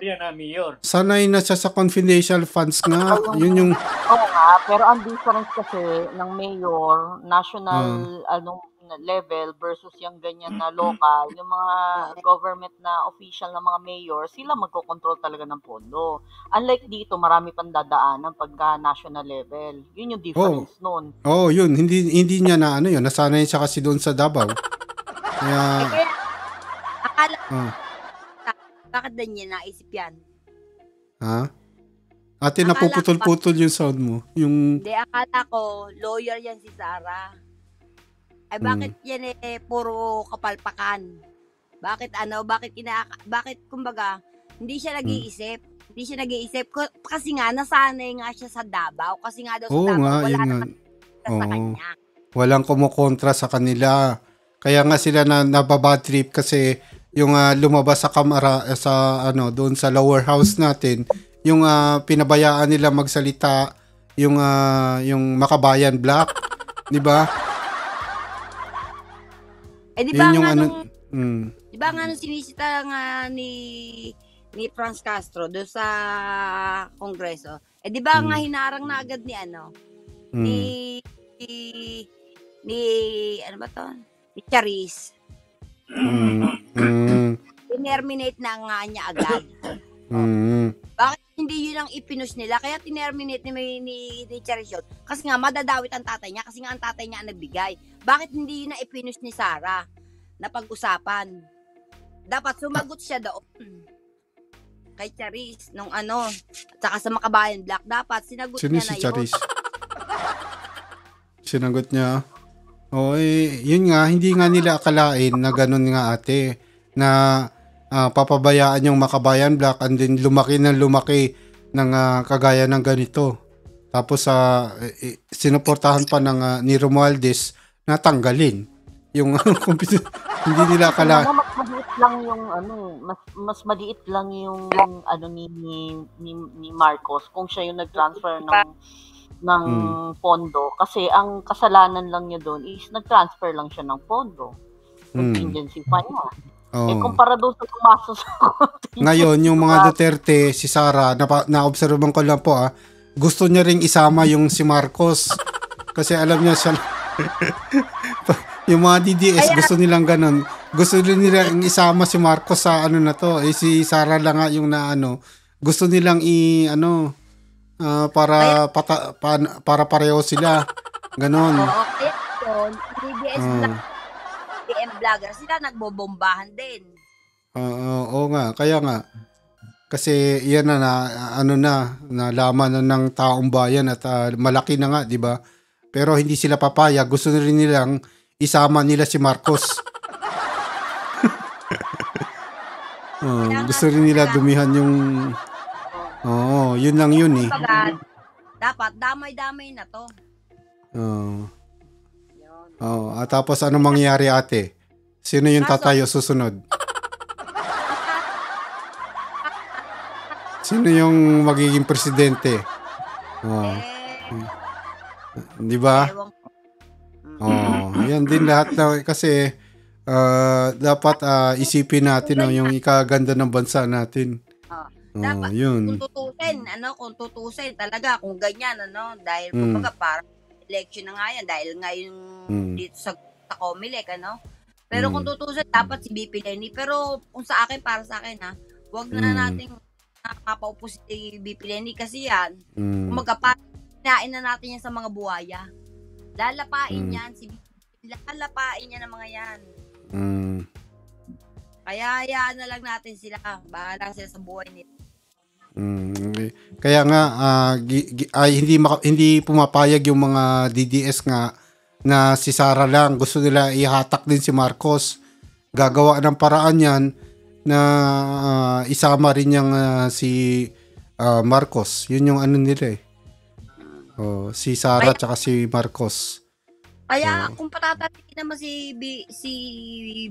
yan, mayor. Sanay na siya sa confidential funds nga. Yun yung... Oo nga, pero ang difference kasi ng mayor, national level versus yung ganyan na local, yung mga government na official na mga mayor, sila magkocontrol talaga ng pondo. Unlike dito, marami pang dadaanan pagka national level. Yun yung difference nun. Yun. Hindi niya na yun. Nasanay siya kasi doon sa Davao. Kaya... Kaya, akala bakit din niya naisip yan? Ha? Ate, napuputol-putol yung sound mo. Yung... Hindi, akala ko, lawyer yan si Sara. Bakit yan puro kapalpakan? Bakit kumbaga, hindi siya nag-iisip. Hindi siya nag-iisip. Kasi nga, nasanay nga siya sa Davao. Kasi nga daw sa Davao, wala naman sa kanya. Walang kumukontra sa kanila. Kaya nga sila nababad trip kasi yung lumabas sa kamera doon sa lower house natin, yung pinabayaan nila magsalita, yung Makabayan Black, 'di ba? Di ba yung nga di ba nga nung sinisita nga ni Franz Castro doon sa Kongreso, di ba nga hinarang na agad ni ano ba to? Ni Charis. Tinerminate na nga niya agad. Bakit hindi yun ang ipinus nila? Kaya tinerminate ni Charis yun. Kasi nga madadawit ang tatay niya. Kasi nga ang tatay niya ang nagbigay. Bakit hindi yun ang ipinus ni Sara na pag-usapan? Dapat sumagot siya doon. Kay Charis nung at saka sa Makabayan Black. Dapat sinagot Sino niya si na Charis? yun. Sinagot niya. Yun nga, hindi nga nila akalain na ganun nga ate, na papabayaan yung Makabayan Black and then lumaki ng kagaya ng ganito. Tapos sinuportahan pa ng ni Romualdez na tanggalin yung hindi nila akalain. Mas maliit lang yung mas maliit lang yung ni Marcos kung siya yung nag-transfer ng pondo, kasi ang kasalanan lang niya doon is nag-transfer lang siya ng pondo. Contingency fund niya. Kumpara doon sa pumasok sa ngayon, yung mga Duterte, si Sara, na-obserban ko lang po gusto niya ring isama yung si Marcos. Kasi alam niya siya, yung mga DDS, gusto nilang ganun. Gusto nilang isama si Marcos sa na to. Si Sara lang nga yung gusto nilang para pareho sila. Ganon. Oo, kaya yun, BBM vlogger, sila nagbobombahan din. Oo nga, kaya nga. Kasi yan nalaman na ng taong bayan at malaki na nga, di ba? Pero hindi sila papayag. Gusto na rin nilang isama nila si Marcos. Gusto rin nila dumihan yung... Oo, yun lang yun eh. Dapat damay-damay na to. At tapos ano mangyayari ate? Sino yung tatayo susunod? Sino yung magiging presidente? Di ba? Yan din lahat na kasi dapat isipin natin yung ikaganda ng bansa natin. Dapat yun. Kung tutusin talaga kung ganyan dahil kumbaga parang election na nga yan dahil ngayon dito sa Comelec Pero kung tutusin dapat si BP Lenny, pero kung para sa akin wag na nating nakapaupo si BP Lenny kasi yan, kumbaga pinain na natin yan sa mga buhaya. Lalapain yan, lalapain yan ng mga yan. Kaya hayaan na lang natin sila, bahala sila sa buhay nila. Kaya nga, hindi pumapayag yung mga DDS nga na si Sara lang. Gusto nila ihatak din si Marcos. Gagawa ng paraan yan na isama rin yung si Marcos. Yun yung ano nila eh. Si Sara tsaka si Marcos. Kaya kung patatatiin naman si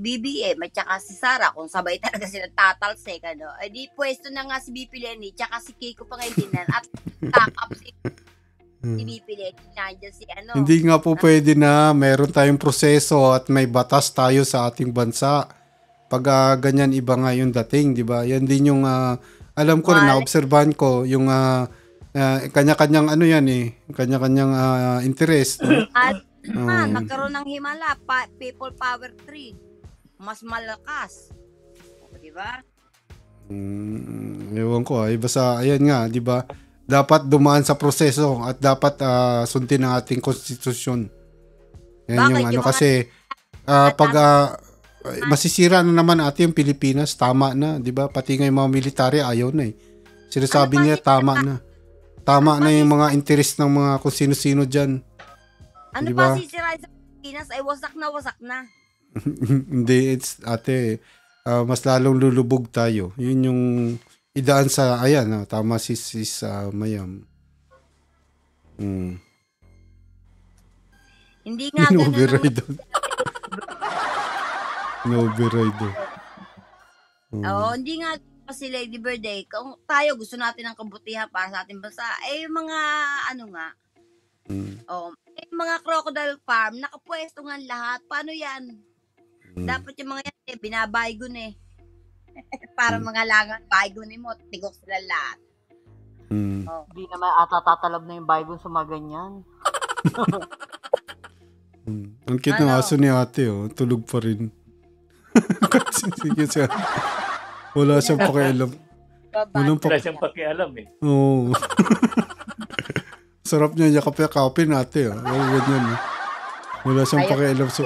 BBM at tsaka si Sara, kung sabay talaga sila tatalsik, di pwesto na nga si BP Lenny tsaka si Kiko Pangilinan at back up si BP Lenny. Nandiyan si Hindi nga po pwede na meron tayong proseso at may batas tayo sa ating bansa. Pag ganyan iba nga yung dating, di ba? Yan din yung alam ko rin, naobserbahan ko yung kanya-kanyang yan eh, kanya-kanyang interest. Nagkaroon ng himala, People Power 3. Mas malakas. Di ba? Ewan ko basta ayan nga, di ba? Dapat dumaan sa proseso at dapat sundin ang ating konstitusyon. Yan yung kasi pag masisira na naman yung Pilipinas, tama na, 'di ba? Pati nga yung mga military ayaw na eh. Sinasabi nila tama na. Tama na yung mga interest ng mga kung sino-sino diyan. Ano diba? Pa sisirain sa Pilipinas ay wasak na. Hindi, ate, mas lalong lulubog tayo. Yun yung idaan sa tama si Mayam. Hindi nga ganun. No-override. Hindi nga kasi Lady Birthday, kung tayo gusto natin ng kabutihan para sa ating bansa, mga mga crocodile farm, nakapwesto nga lahat. Paano yan? Dapat yung mga yan, binabaygon para mga langang baygonin mo, tigok sila lahat. Hindi naman tatalab na yung baygon sa mga ganyan. Ang cute ng aso ni ate, tulog pa rin. Sige siya. Wala siyang pakialam. Wala siyang pakialam Oo. Sarap niya yakap-yakapin ate. Ganyan. Wala siyang pakialam sa...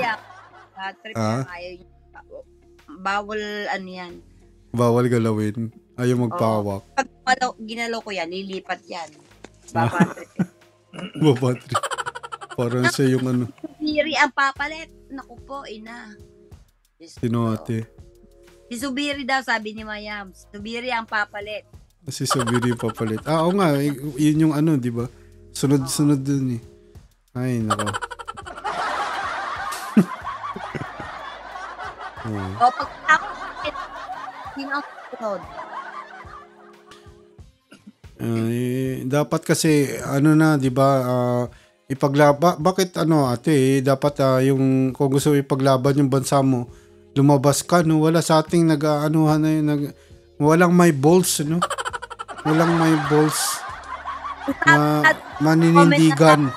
Bawal yan. Bawal galawin. Ayaw magpahawak. Pag ginalaw ko yan, lilipat yan. Babatrip. Babatrip. Parang siya yung Subiri ang papalit. Naku po, ina. Sino ate? Si Subiri daw, sabi ni Mayam. Subiri ang papalit. Si Subiri papalit. Oo nga, yun yung di ba? Sunod-sunod dun eh. Ay, nako. Pag ako, sino ang sunod? Dapat kasi, di ba, bakit ate, dapat kung gusto ipaglaban yung bansa mo, lumabas ka, wala sa ating walang may balls, walang may balls na maninindigan,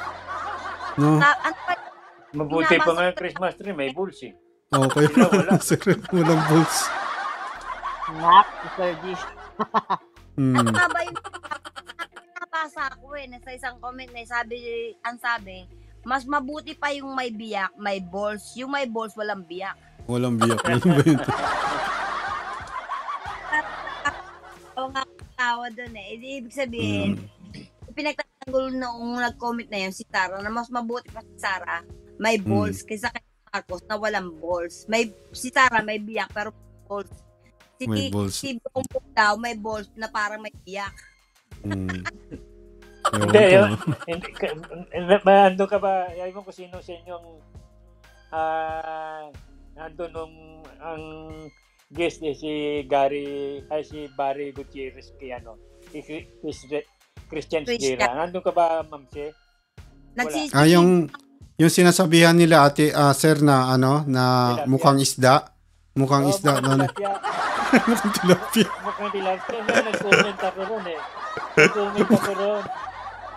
Mabuti pa nga Christmas tree, may balls Okay, walang balls. Nak, Sir G. Ano nga ba yung nabasa ko sa isang comment na ang sabi, mas mabuti pa yung may biyak, may balls. Yung may balls, walang biyak. Walang biyak. Ano ba yun? Oo nga, tawa doon Ibig sabihin, pinagtatanggol noong nag-comment na yun si Sarah na mas mabuti pa si Sarah may balls kaysa kay Marcos na walang balls. Si Sarah may biyak pero balls. May balls. Si Bongbong daw may balls na parang may biyak. Hindi, yun. Ando ka ba? Ayaw mo kung sino sa inyong nando nung ang guest si Barry Gutierrez si Christian Sierra. Nandun ka ba, Ma'am Che? Yung sinasabihan nila sir na na tilapia. Mukhang isda. Mukhang isda doon. Mukhang tilapia. Mukhang tilapia. Nag-comment ako ron Nag-comment ako ron.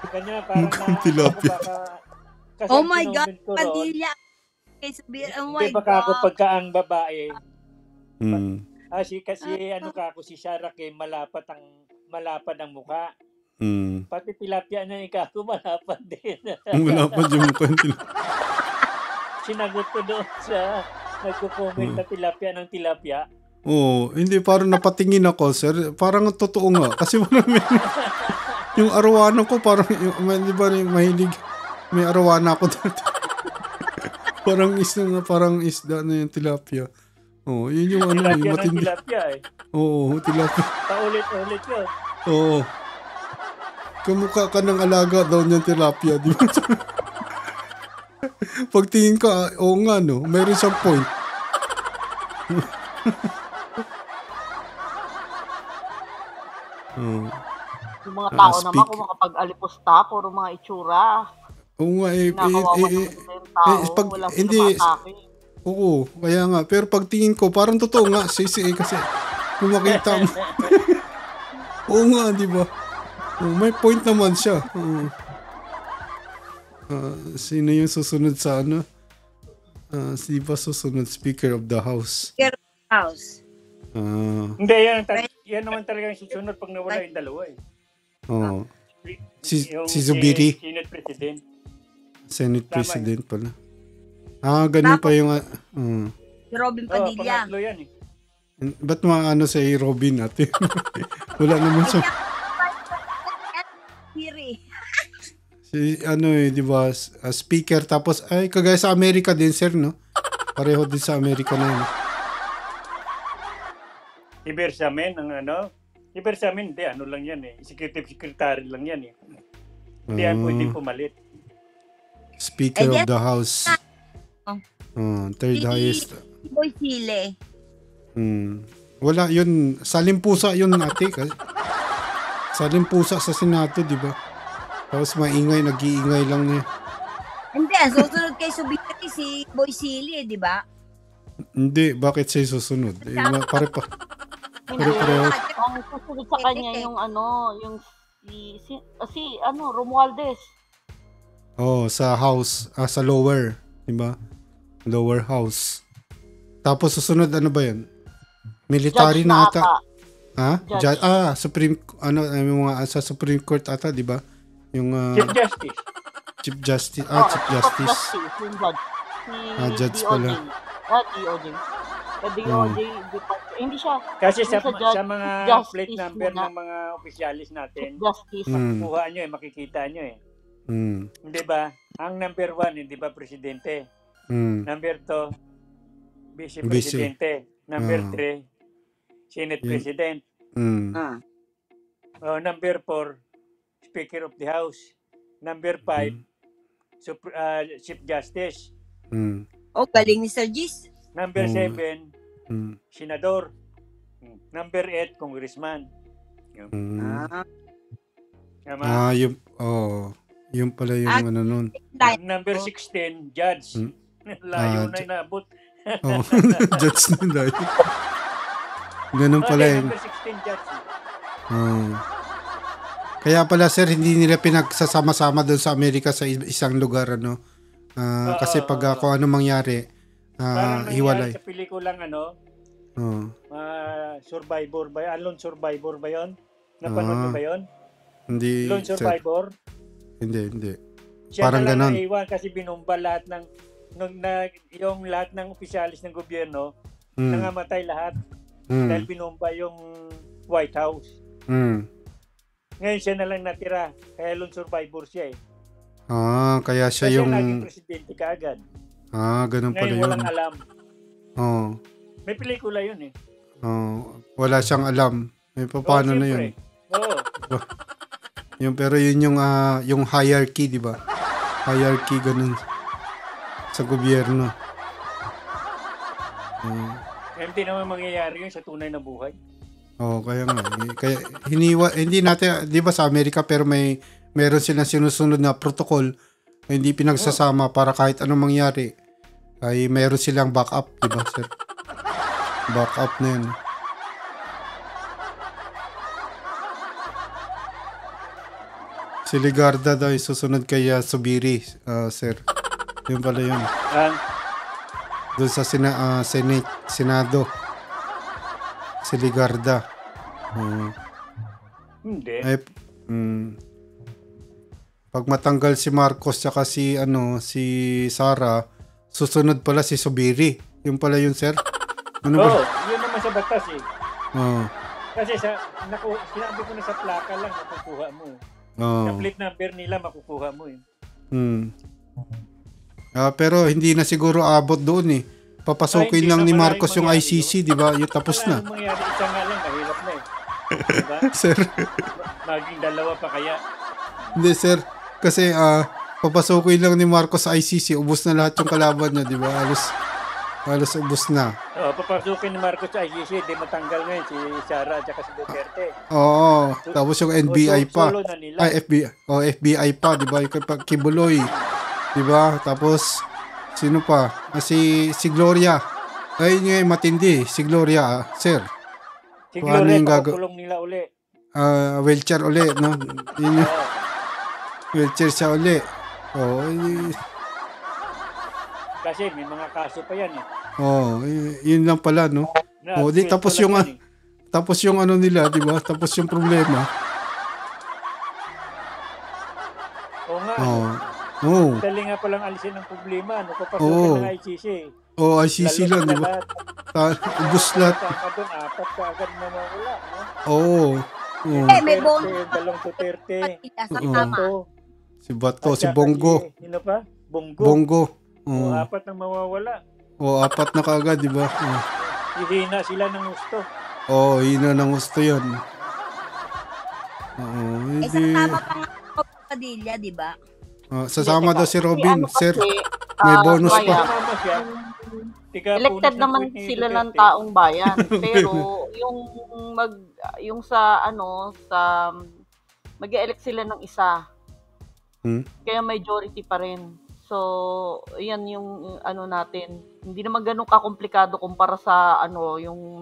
Kanya parang mukhang tilapia. Oh my God, Padilla. Oh my God. Baka ako pagka ang babae. Kasi si Sarah kay malapad ang mukha. Pati tilapia na ikaw malapad din. Malapad yung mukha nila. Sinagot ko doon sa nagko-comment na tilapia ng tilapia. Hindi parang napatingin ako, sir. Parang totoo nga kasi yung arawana ko parang di ba mahilig may arawana ako dati. parang isda na yung tilapia. Yun yung tilapia yung matindi. Tilapia Tilapia. Paulit-ulit yun. Kamukha ka ng alaga daw niyang tilapia, di ba? Pagtingin ka, nga mayroon siyang point. Yung mga tao naman kung makapag-alipusta, puro mga itsura. Oo nga kaya nga. Pero pagtingin ko, parang totoo nga, kasi kung makita mo. Oo nga, di ba? May point naman siya. Sino yung susunod sa si ba susunod? Speaker of the House. Speaker of the House. Hindi, yan naman talaga yung susunod pag nawala yung dalawa Si Zubiri. Senate President. Senate President pala. Ganun pa yung Si Robin Padilla. Pangatlo yan Ba't sa Robin natin? Wala naman siya. Si di ba, speaker tapos kagaya sa Amerika din, sir, no? Pareho din sa Amerika na yun. Ibersamin Ibersamin, hindi, lang yan Executive Secretary lang yan Hindi yan pwedeng pumalit. Speaker of the House. Third highest. Boy Sile. Wala yun. Salimpusa yun Salimpusa sa Senado, di ba? Tapos nag-iingay lang niya. Hindi, susunod kay Subiri si Boy Sili, di ba? Hindi, bakit siya susunod? Pare-pareho. Ang susunod sa kanya yung yung si Romualdez. Sa House, sa lower, di ba? Lower House. Tapos susunod ba yan? Military na ata. Judge. Supreme sa Supreme Court ata, di ba? Yung Chief Justice. Chief Justice. Yung judge. Judge pala. DOJ. DOJ, hindi siya. Kasi sa mga plate number ng mga opisyalis natin, makukuha nyo makikita nyo Hindi ba? Ang number 1, hindi ba, Presidente? Number 2, Vice Presidente. Number 3, Senate President. Number 4, Speaker of the House. Number 5, Chief Justice. Galing ni Sir Gis. Number 7, Senador. Number 8, Congressman. Yung pala yung nun. Number 16, Judge. Layo na inabot. Judge na layo. Ganun pala Number 16, Judge. Kaya pala, sir, hindi nila pinagsasama-sama doon sa Amerika sa isang lugar, kasi pag kung ano mangyari, hiwalay. Sa pelikulang Survivor ba yun? Alone Survivor ba yun? Napanood mo ba yun? Hindi, Lone sir. survivor. Hindi. Siya Parang na lang ganon. naiwan kasi binumba lahat ng yung lahat ng opisyalis ng gobyerno nangamatay lahat dahil binumba yung White House. Ngayon siya na lang natira. Kaya lone survivor siya eh. Kaya siya Kasi yung... naging presidente kaagad. Ganun pala Ngayon yun. walang alam. May pelikula yun eh. Wala siyang alam. Paano na yun? Oo. Pero yun yung hierarchy, di ba? Hierarchy ganun sa gobyerno. Hindi naman mangyayari yun sa tunay na buhay. Kaya nga. Kaya hindi natin, di ba sa Amerika, pero meron silang sinusunod na protocol, hindi pinagsasama para kahit anong mangyari, ay meron silang backup, di ba, sir? Backup na yun. Si Ligarda daw susunod kay Subiri, sir. Yun pala yun. Doon sa Senado. Si Ligarda. Hindi. Pag matanggal si Marcos tsaka si Sara, susunod pala si Subiri. Yun pala yun, sir. Yun naman sa batas eh. Kasi sinabi ko na sa plaka lang makukuha mo eh. Sa plate number nila makukuha mo eh. Pero hindi na siguro abot doon eh. Papasukin lang ni Marcos yung ICC, di ba? Yung tapos na. Wala mangyari, isa nga lang, mahirap na eh. Diba? Sir. Maging dalawa pa kaya. Hindi, sir. Kasi papasukin lang ni Marcos sa ICC, ubos na lahat yung kalaban niya, di ba? Halos ubos na. Papasukin ni Marcos sa ICC, di matanggal ngayon si Sara at si Duterte. Oo. Tapos yung NBI pa. Solo na nila. FBI pa, di ba? Yung Kibuloy. Di ba? Tapos sino pa? Si Gloria. Ay, ngayon matindi. Si Gloria, sir. Si Gloria, pakulong nila uli. Wheelchair uli, no? Yun yung wheelchair siya uli. Kasi may mga kaso pa yan eh. Yun lang pala, no? Tapos yung ano nila, di ba? Tapos yung problema. Dali nga palang alisin ng problema. Papasukin ng ICC. ICC lang, di ba? Ubus lahat. Apat ka agad mawawala. May bonus. Yung dalawang Duterte. Si Bato, si Bongo. Sino pa? Bongo. Apat na mawawala. Apat na kaagad, di ba? Hihina sila ng gusto. Hihina ng gusto yun. Isang tama pa nga Padilla, di ba? Sasama daw si Robin, sir. May bonus pa. Elected naman sila ng taong bayan. Pero yung sa mag-elect sila ng isa. Kaya majority pa rin. So, yan yung natin. Hindi naman ganun kakomplikado kumpara sa yung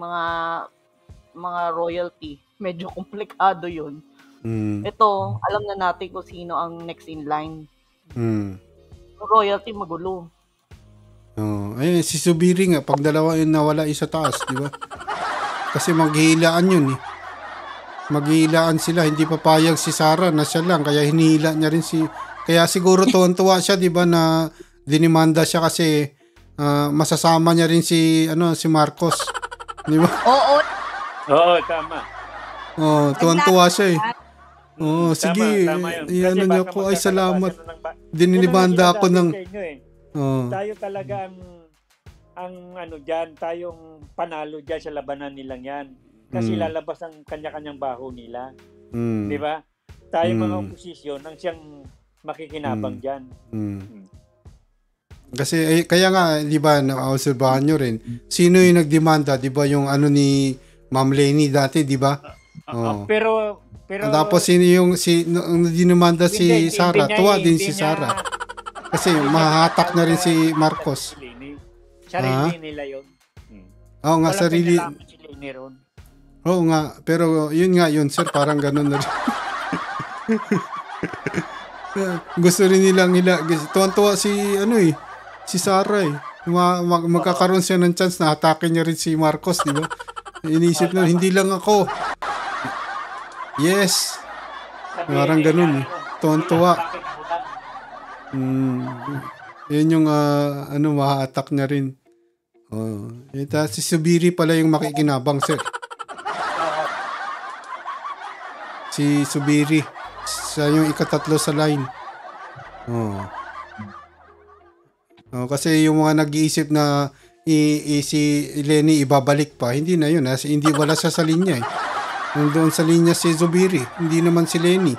mga royalty. Medyo komplikado yun. Ito, alam na natin kung sino ang next in line. Royalty magulo. Ayun, si Subiri nga, pag dalawa yun nawala isa taas, di ba? Kasi maghihilaan yun eh. Maghihilaan sila, hindi papayag si Sara na siya lang, kaya hinihila niya rin kaya siguro tuwan-tuwa siya, di ba, na dinimanda siya kasi masasama niya rin si Marcos. Di ba? Oo, tama. Tuwan-tuwa siya eh. Sige. Tama yun. Ano niyo ko, ay salamat. Dinibanda ako ng... Tayo talaga ang dyan, tayong panalo dyan sa labanan nilang yan. Kasi lalabas ang kanya-kanyang baho nila. Di ba? Tayo mga oposisyon ang siyang makikinabang dyan. Kasi kaya nga, di ba, naobserbahan nyo rin, sino yung nagdemanda, di ba, yung ni Ma'am Lenny dati, di ba? Pero tapos sino yung dinimanda si Sara, tuwa din si Sara. Kasi mahahatak na rin si Marcos. Sarili nila yun. Oo nga, sarili. Si Lenny ron. Oo nga, pero yun nga yun, sir, parang ganun na rin. Gusto rin nilang tuwan-tuwa si Sara eh. Magkakaroon siya ng chance na atakin niya rin si Marcos, di ba? Inisip na, hindi lang ako. Yes. Parang ganun eh. Tuwan-tuwa. Yun yung ma-attack niya rin. Si Subiri pala yung makikinabang, sir. Si Subiri. Siya yung ikatatlo sa line. Kasi yung mga nag-iisip na si Lenny ibabalik pa, hindi na yun. Hindi wala siya sa linya eh. Nandoon sa linya si Zubiri, hindi naman si Lenny.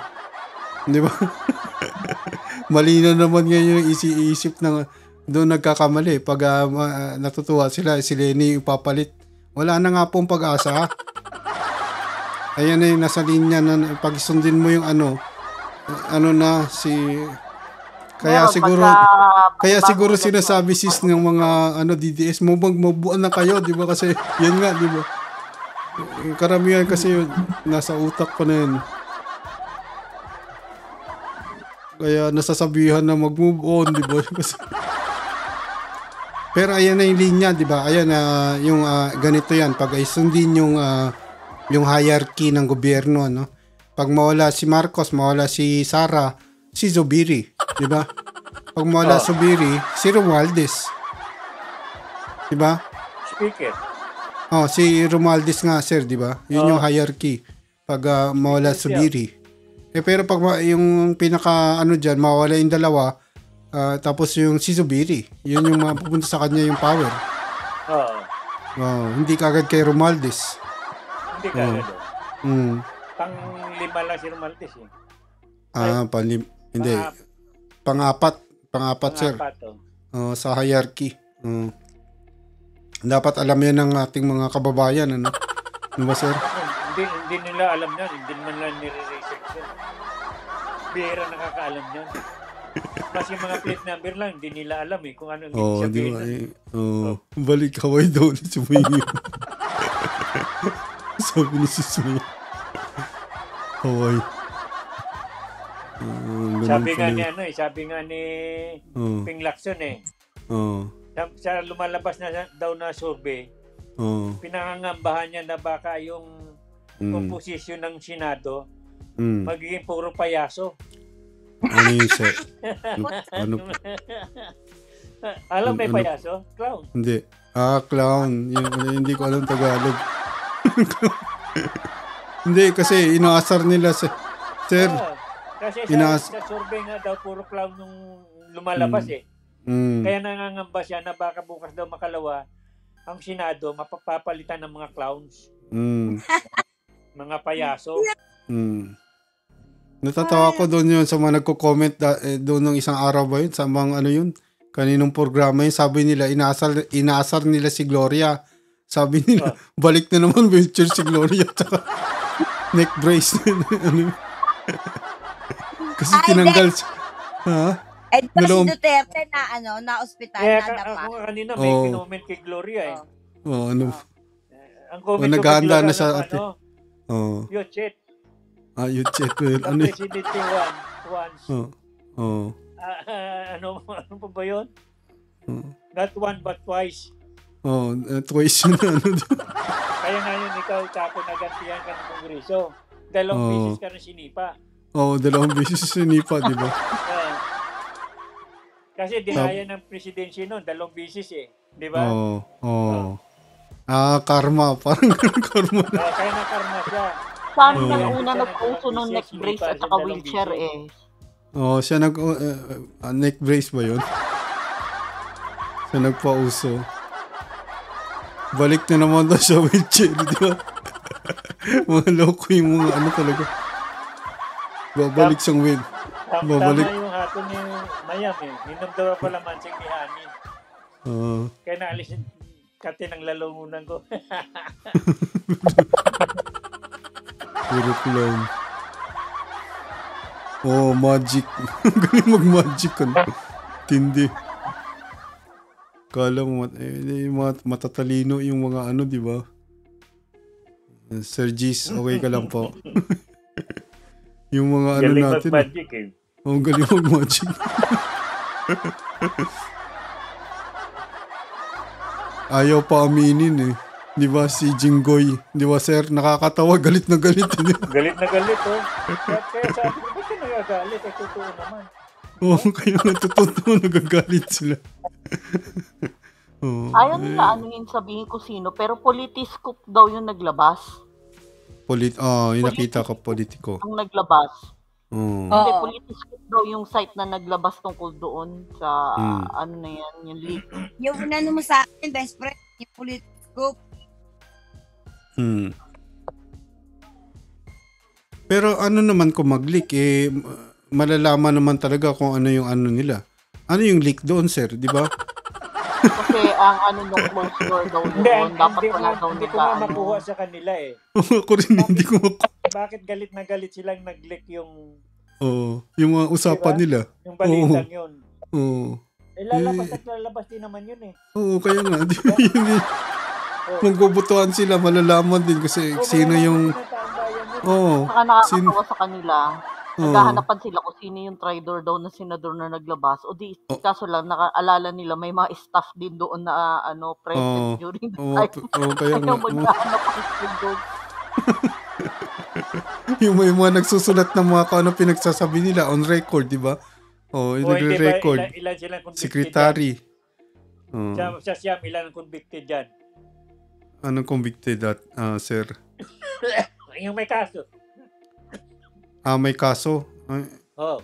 Di ba? Mali na naman ngayon yung isip ng doon nagkakamali. Pag natutuwa sila, si Lenny ipapalit. Wala na nga pong pag-asa. Ayan na yung nasa linya na pag sundin mo yung kaya siguro sinasabi sis ng mga DDS mo magbubuan na kayo, di ba? Kasi yan nga, di ba? Karamihan kasi yun, nasa utak ko na yun. Kaya nasasabihan na mag-move on, di ba? Pero ayan na yung linya, di ba? Ayan yung ganito yan. Pag ay sundin yung hierarchy ng gobyerno, no? Pag mawala si Marcos, mawala si Sara, si Zubiri, di ba? Pag mawala Zubiri, si Romualdez. Di ba? Speaker. Si Romualdez nga, sir, di ba? Yun yung hierarchy. Pag mawala Zubiri. Pero pag yung pinaka diyan, mawala yung dalawa, tapos yung si Zubiri, yun yung mapupunta sa kanya yung power. Hindi kagad kay Romualdez. Hindi kagad. Pang-lima lang si Romualdez eh. Hindi. Pang-apat, sir. Sa hierarchy. Dapat alam yan ng ating mga kababayan, ano? Ano ba, sir? Hindi nila alam yan. Hindi naman lang nire-research yan. Bihira nakakaalam yan. Mas yung mga plate number lang, hindi nila alam eh kung ano yung sabihin. Balik Hawaii daw ni Sumayo. Sabi ni si Sumayo. Hawaii. Sabi nga ni Ping Lacson eh. Sa lumalabas na daw na survey, pinangangambahan niya na baka yung composition ng Senado magiging puro payaso. Ano yun, sir? Alam may payaso? Clown? Hindi. Clown. Hindi ko alam Tagalog. Hindi, kasi inaasar nila, sir. Kasi sa survey nga daw, puro clown nung lumalabas eh. Kaya nangangamba siya na baka bukas daw makalawa ang Senado mapapalitan ng mga clowns. Mga payaso. Natatawa ko doon yun sa mga nagko-comment doon ng isang araw ba yun? Sa mga yun? Kaninong programa yun? Sabi nila, inaasar nila si Gloria. Sabi nila, balik na naman wheelchair si Gloria. Tsaka neck brace. Kasi tinanggal siya. Eh, si Duterte na ospital na pa. Ako kanina may kinoment kay Gloria eh. Ang comment ko kay Gloria na sa ate. Yochet. Yochet. Ang presidente once. Ano pa ba yun? Not one but twice. Twice yun. Kaya ngayon ikaw, Chapo, nagantihan ka ng Kongreso. 2 beses ka na sinipa. 2 beses sinipa, di ba? Kasi dinaya ng presidency noon, 2 beses eh. Di ba? Karma. Parang karma. Kaya na-karma siya. Saan yung una nag-uso ng neck brace at saka wheelchair eh? Siya neck brace ba yun? Siya nagpa-uso. Balik na naman daw siya wheelchair, di ba? Mga loko yung mga talaga. Babalik siyang wheel. Babalik. Tama yung hato ni Mayam eh. Ninamdawa pala mansing ni Hani. Kaya naalis yung kati ng lalungunan ko. Puro clown. Magic. Galing mag-magic. Tindi. Kala mo, matatalino yung mga di ba? Sir Gis, okay ka lang po. Yung mga galing natin. Galing mag-magic eh. Galing mag-magic. Ayaw pa aminin eh. Di ba si Jinggoy? Di ba sir? Nakakatawa, galit na galit. Galit na galit, oh. Kaya sabi ko, ba't ka nagagalit? Eh, totoo naman. Oo, kaya nga totoo nagagalit sila. Ayaw nila anuhin sabihin ko sino, pero Politiscoop daw yung naglabas. Yung nakita ko, politiko. Ang naglabas. Hindi, Oo. Politiscoop daw yung site na naglabas tungkol doon sa, ano na yan, yung leak. Yung ano mo sa akin, best friend, yung Politiscoop. Pero ano naman kung mag-leak, malalaman naman talaga kung ano yung ano nila. Ano yung leak doon, sir? Di ba? Kasi ang ano nung close door daw doon, dapat wala daw Hindi ko nila. nga makuha sa kanila eh. Ako rin, hindi ko Bakit galit na galit silang nag-leak yung yung mga usapan nila. yung balitang yun? Oo. Lalabas at lalabas din naman yun eh. Oo, kaya nga. Di ba yun eh. Magbubutuhan sila, malalaman din kasi sino yung... Saka nakakatawa sa kanila. Naghahanapan sila kung sino yung traitor daw na senador na naglabas. O di, kaso lang, nakaalala nila, may mga staff din doon na present during the time. Kaya nga. Maghahanapan sila doon. Yung may mga nagsusulat ng mga kung ano pinagsasabi nila on record, di ba? Yung nagre-record. Ilan silang convicted Secretary. Sa Siam, ilan ang convicted dyan? Anong convicted sir? Yung may kaso. May kaso? Oo.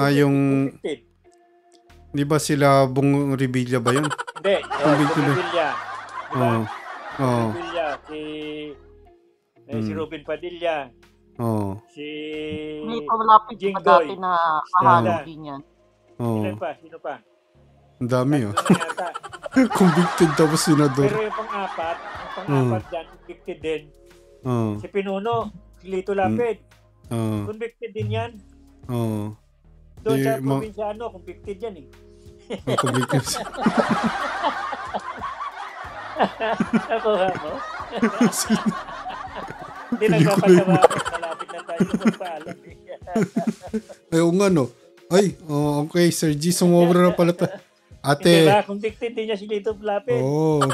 Yung... Convicted. Di ba sila Bong Revilla ba yun? Hindi. Revilla. Diba? Revilla. Si Ruben Padilla. Si May pawalapit pa dati na kahalo din yan. Sino pa? Ang dami convicted tapos senador. Pero yung pang-apat dyan, convicted din. Si Pinuno, si Lito Lapid. Convicted din yan. Doon sa probinsyano, convicted yan eh. Convicted. Nakuha mo? Hindi nagpapatawa. Malapit na tayo sa paalam eh. Ayaw nga no. Okay, Sir G, sumobra na pala Ate. Hindi na, convicted din niya si Lito Lapid.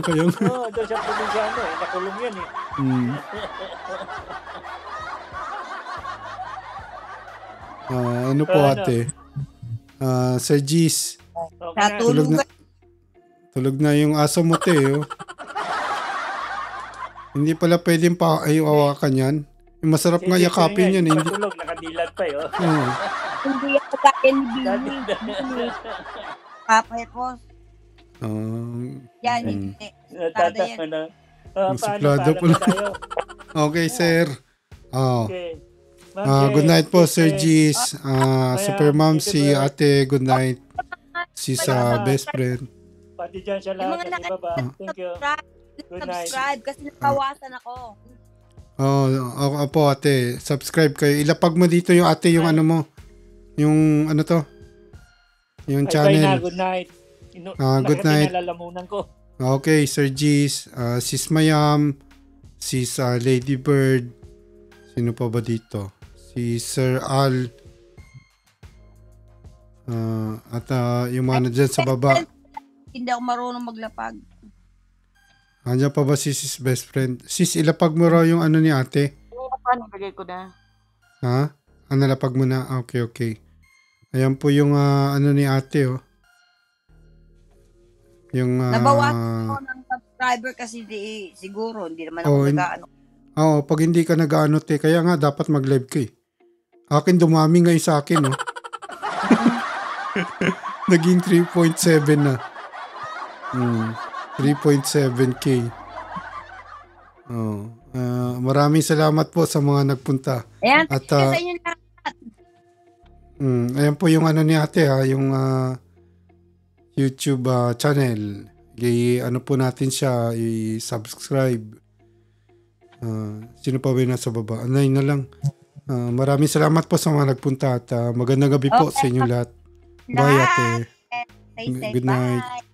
Kaya nga. Doon sa probinsyano eh. Nakulong yan eh. Ano po ate? Sir G's. Tulog na yung aso mo te. Hindi pala pwedeng awakan yan. Masarap nga yakapin yan. Hindi tulog, nakadilat pa yun. Hindi ako kaya ni Billy. Papaypos. Yan, hindi. Suplado pala. Okay, sir. Okay. Good night po, Sir G's. Super Mom, si ate, good night. Si sa best friend. Pati dyan siya lahat. Thank you. Good night. Subscribe kasi nakawasan ako. Opo ate. Subscribe kayo. Ilapag mo dito yung ate yung ano mo. Yung ano to? Yung channel. Good night. Good night. Nalalamunan ko. Okay, Sir G's. Sis Mayam. Sis Lady Bird. Sino pa ba dito? Si Sir Al. At yung mga dyan sa baba. Hindi ako marunong maglapag. Andiyan pa ba si sis best friend? Sis, ilapag mo raw yung ano ni ate. Nilagay ko na. Ha? Nalapag mo na? Okay. Ayan po yung ano ni ate Yung nabawasan ko ng subscriber kasi siguro hindi naman ako nag-aano. Pag hindi ka nag-aano te, kaya nga dapat mag-live ka eh. Akin dumami ngayon sa akin Naging 3.7 na. 3.7K. Maraming salamat po sa mga nagpunta. Ayan, at sa inyo lahat. Ayan po yung ano ni ate yung YouTube channel. Ano po natin siya i-subscribe. Sino pa ba yung nasa baba? Anay na lang. Maraming salamat po sa mga nagpunta at magandang gabi po sa inyo lahat. Bye ate. Stay safe. Good night. Bye.